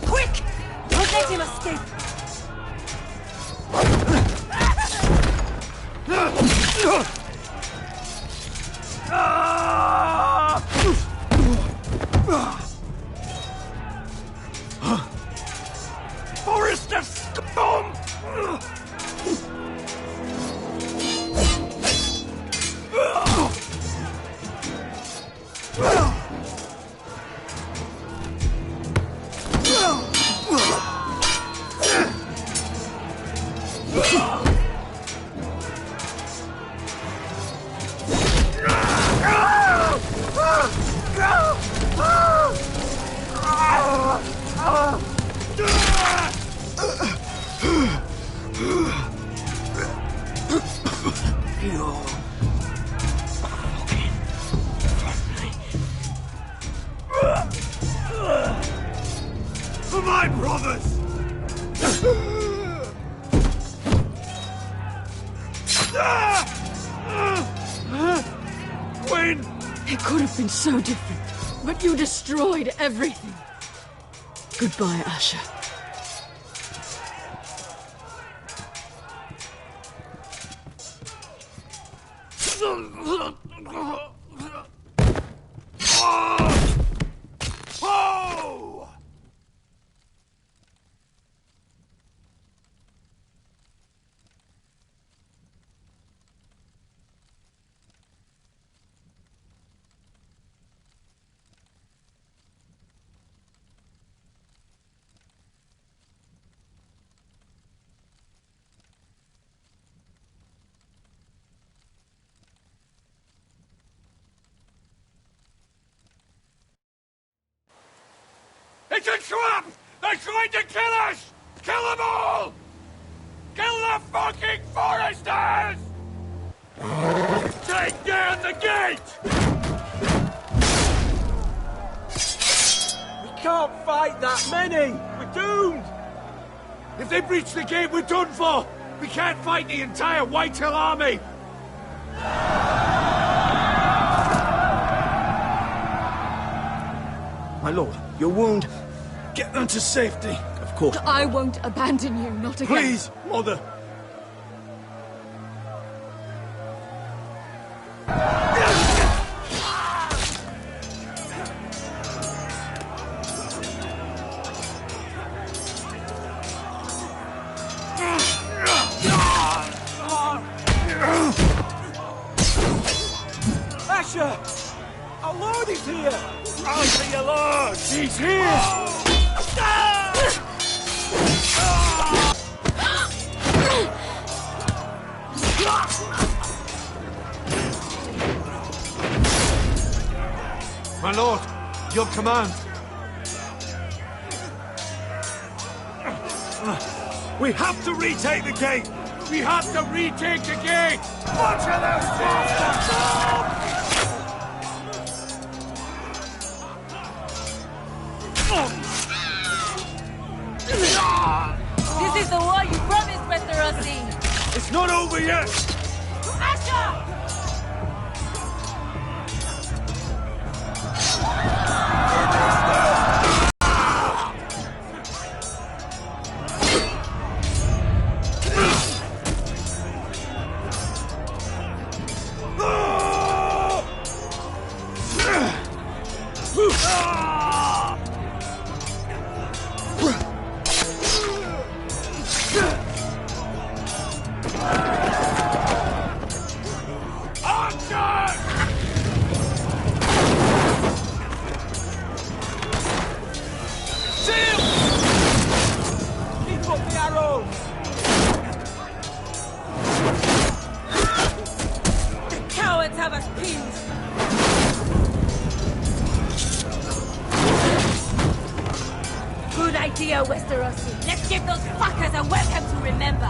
Quick! Don't let him escape! Forrester scum! For my brothers! Gwen! It could have been so different, but you destroyed everything. Goodbye, Asher. Oh! It's a trap! They're trying to kill us! Kill them all! Kill the fucking Foresters! Take down the gate! We can't fight that many! We're doomed! If they breach the gate, we're done for! We can't fight the entire Whitehill army! My lord, your wound. Get them to safety. Of course. I won't abandon you, not again. Please, mother. Asher! Our Lord is here! I see your Lord! He's here! My lord, your command. We have to retake the gate! We have to retake the gate! Watch out, those bastards! This is the war you promised, Westerosi! It's not over yet! Asher! Westerosi. Let's give those fuckers a welcome to remember.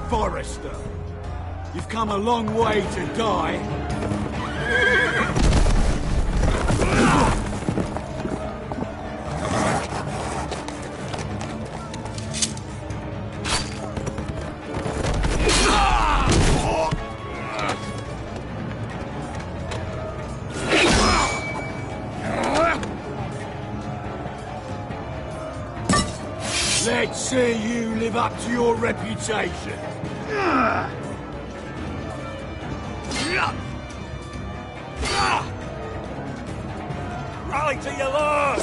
Forrester, you've come a long way to die. Let's see you live up to your reputation. Rally to your lord!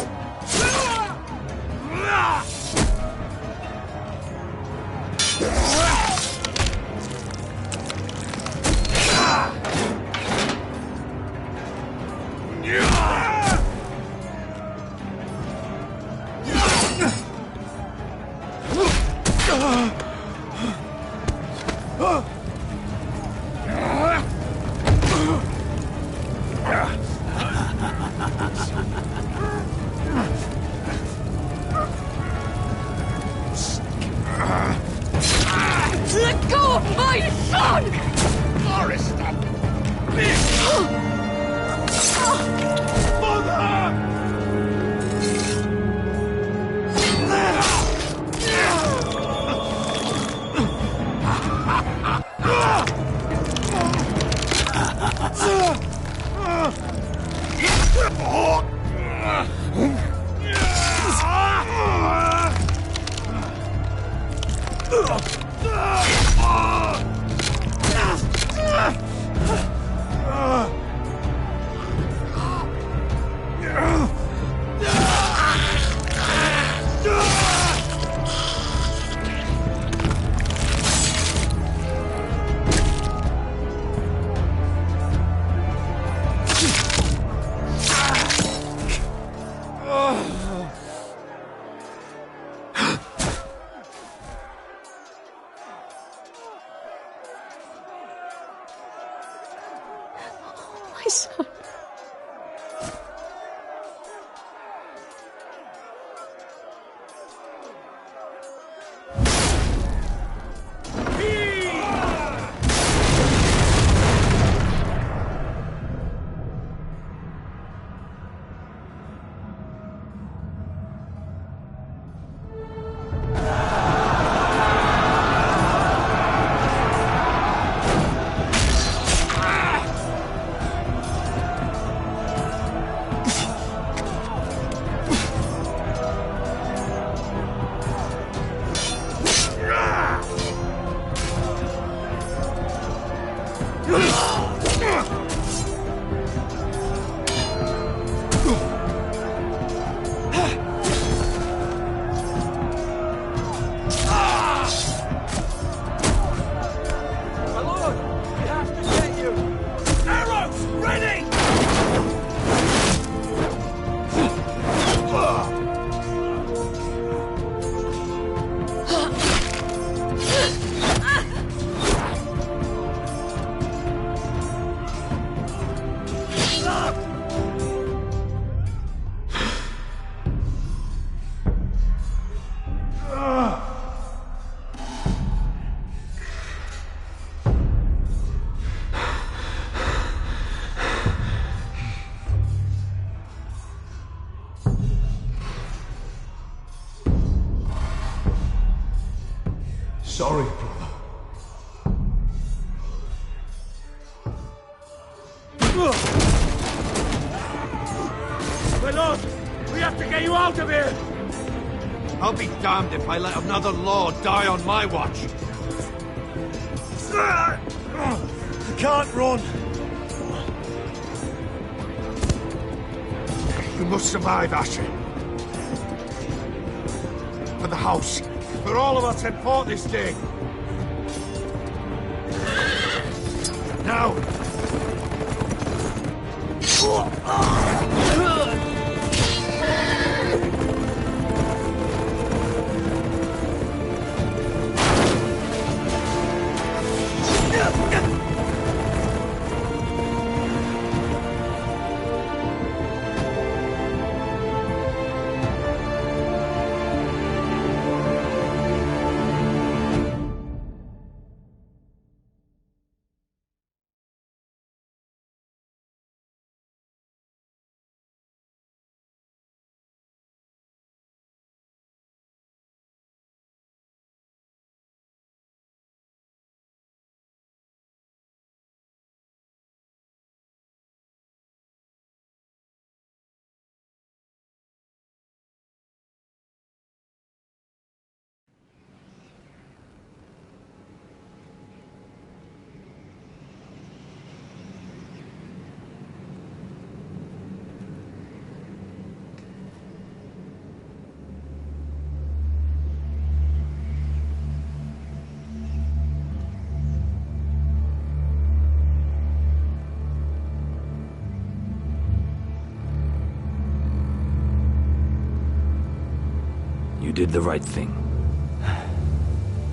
Let go of my son! Forrester! Mother! My son. Sorry, brother. My lord, we have to get you out of here! I'll be damned if I let another lord die on my watch. You can't run. You must survive, Asher. For the house. For all of us had fought this day. Now! You did the right thing.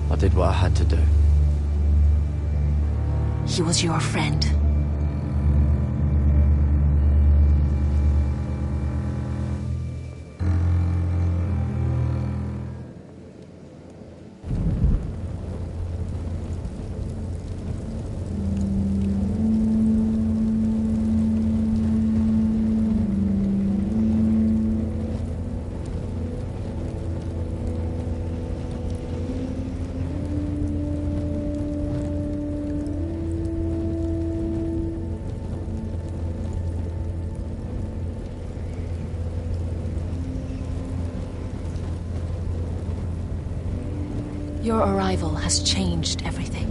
I did what I had to do. He was your friend. Your arrival has changed everything.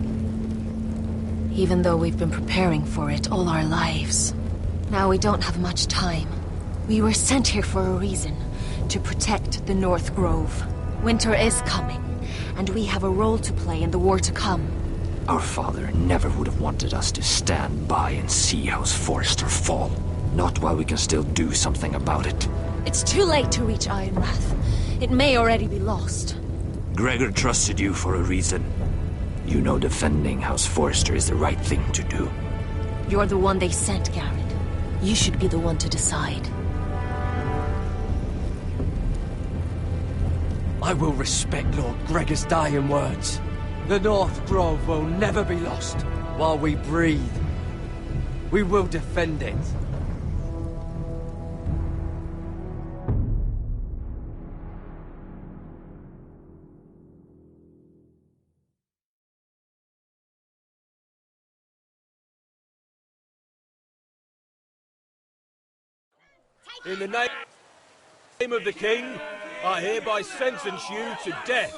Even though we've been preparing for it all our lives. Now we don't have much time. We were sent here for a reason. To protect the North Grove. Winter is coming, and we have a role to play in the war to come. Our father never would have wanted us to stand by and see House Forrester fall. Not while we can still do something about it. It's too late to reach Ironrath. It may already be lost. Gregor trusted you for a reason. You know defending House Forrester is the right thing to do. You're the one they sent, Garrett. You should be the one to decide. I will respect Lord Gregor's dying words. The North Grove will never be lost while we breathe. We will defend it. In the name of the King, I hereby sentence you to death.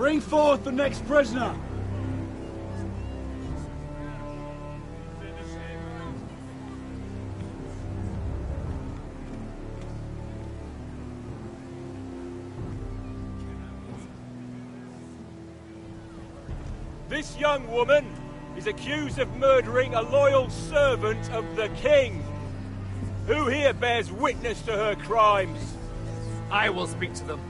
Bring forth the next prisoner! This young woman is accused of murdering a loyal servant of the king. Who here bears witness to her crimes? I will speak to them.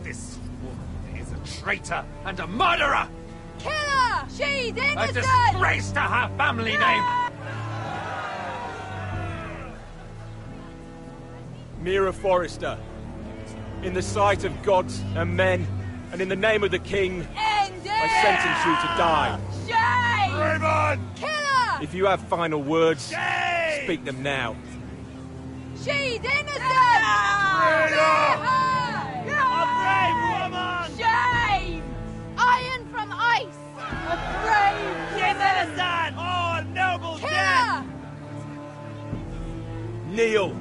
This woman is a traitor and a murderer! Kill her! She's A innocent! disgrace to her family name! Mira Forrester, in the sight of gods and men, and in the name of the king, I sentence you to die. Shame! Raven! Kill her! If you have final words, speak them now. She's innocent! A brave woman! Shame! Iron from ice! A brave She's innocent! Oh, a noble Kill death! her! Kneel.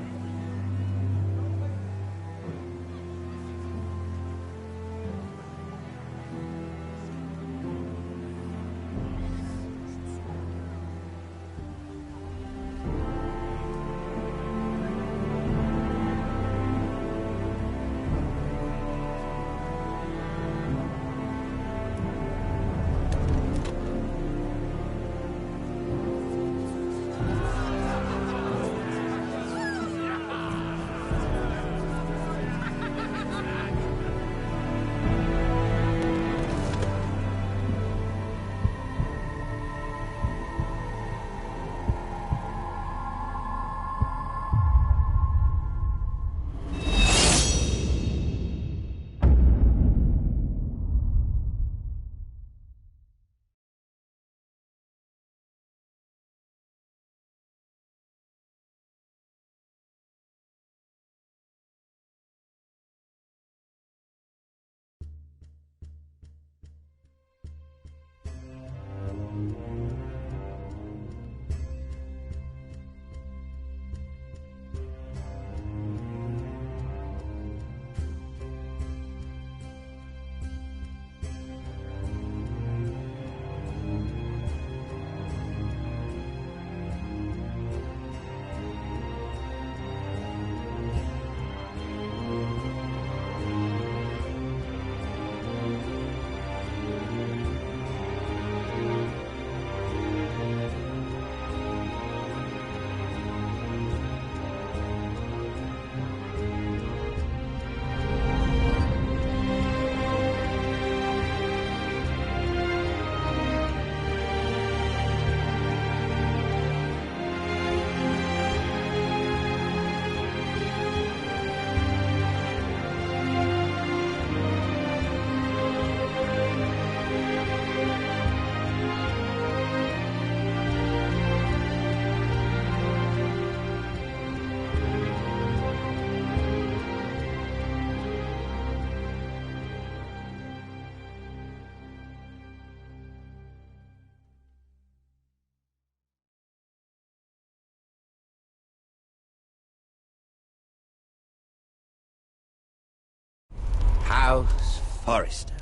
House Forrester.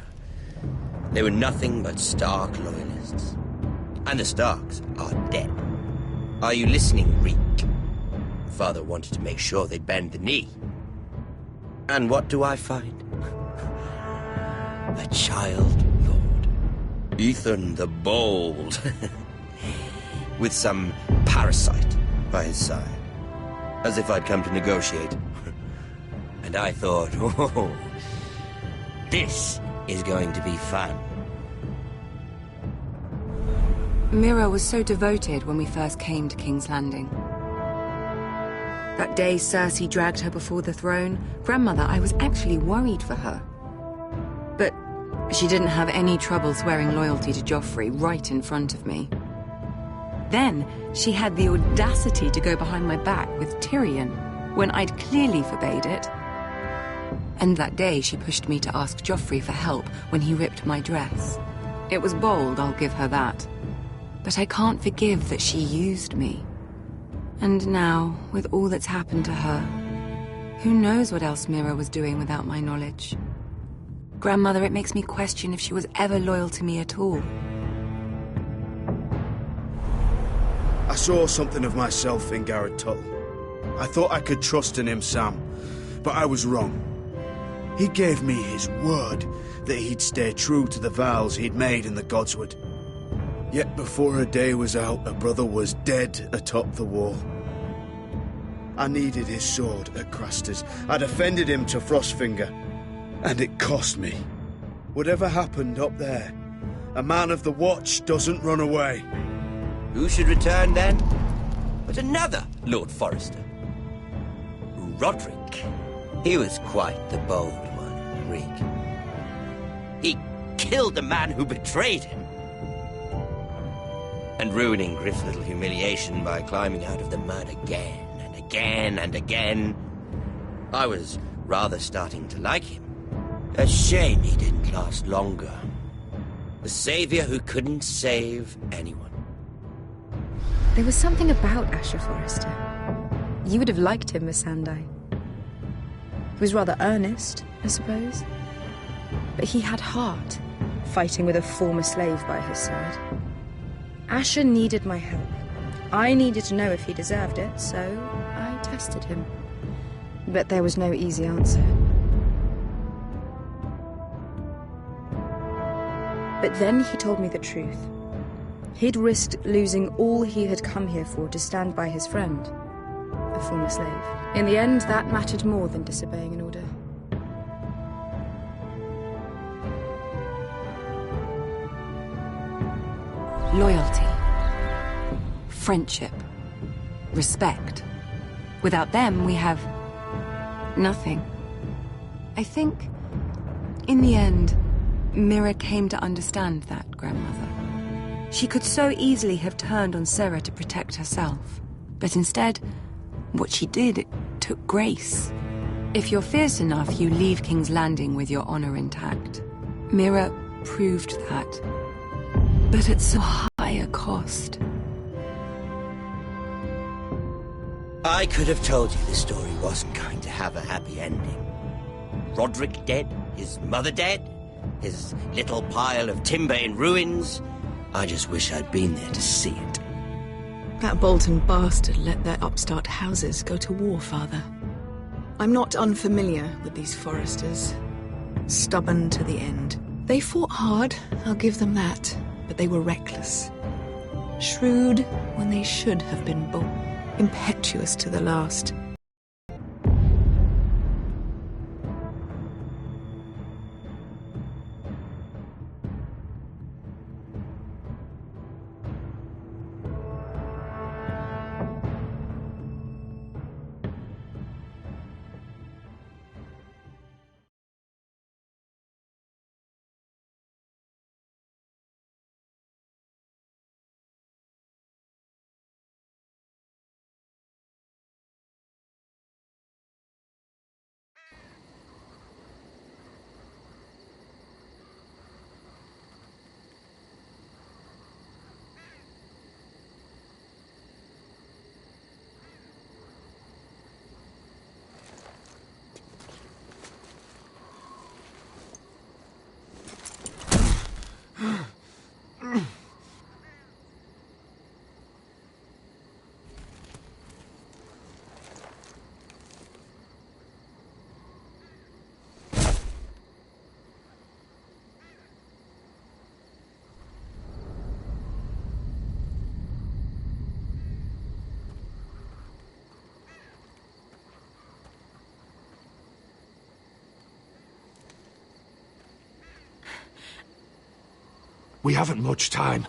They were nothing but Stark loyalists. And the Starks are dead. Are you listening, Reek? Father wanted to make sure they'd bend the knee. And what do I find? A child lord. Ethan the Bold. With some parasite by his side. As if I'd come to negotiate. And I thought, oh, this is going to be fun. Mira was so devoted when we first came to King's Landing. That day Cersei dragged her before the throne, Grandmother, I was actually worried for her. But she didn't have any trouble swearing loyalty to Joffrey right in front of me. Then she had the audacity to go behind my back with Tyrion, when I'd clearly forbade it. And that day she pushed me to ask Joffrey for help when he ripped my dress. It was bold, I'll give her that. But I can't forgive that she used me. And now, with all that's happened to her, who knows what else Mira was doing without my knowledge? Grandmother, it makes me question if she was ever loyal to me at all. I saw something of myself in Garrett Tuttle. I thought I could trust in him, Sam, but I was wrong. He gave me his word that he'd stay true to the vows he'd made in the Godswood. Yet before a day was out, a brother was dead atop the wall. I needed his sword at Craster's. I defended him to Frostfinger, and it cost me. Whatever happened up there, a man of the Watch doesn't run away. Who should return then? But another Lord Forrester. Roderick. He was quite the bold one, Rig. He killed the man who betrayed him. And ruining Griff's little humiliation by climbing out of the mud again and again and again. I was rather starting to like him. A shame he didn't last longer. The savior who couldn't save anyone. There was something about Asher Forrester. You would have liked him, Miss Sandai. He was rather earnest, I suppose. But he had heart, fighting with a former slave by his side. Asher needed my help. I needed to know if he deserved it, so I tested him. But there was no easy answer. But then he told me the truth. He'd risked losing all he had come here for to stand by his friend, a former slave. In the end, that mattered more than disobeying an order. Loyalty. Friendship. Respect. Without them, we have nothing. I think, in the end, Mira came to understand that, Grandmother. She could so easily have turned on Sarah to protect herself. But instead, what she did, it took grace. If you're fierce enough, you leave King's Landing with your honor intact. Mira proved that. But at so high a cost. I could have told you this story wasn't going to have a happy ending. Roderick dead, his mother dead, his little pile of timber in ruins. I just wish I'd been there to see it. That Bolton bastard let their upstart houses go to war, Father. I'm not unfamiliar with these Forresters. Stubborn to the end. They fought hard, I'll give them that, but they were reckless. Shrewd when they should have been bold. Impetuous to the last. We haven't much time.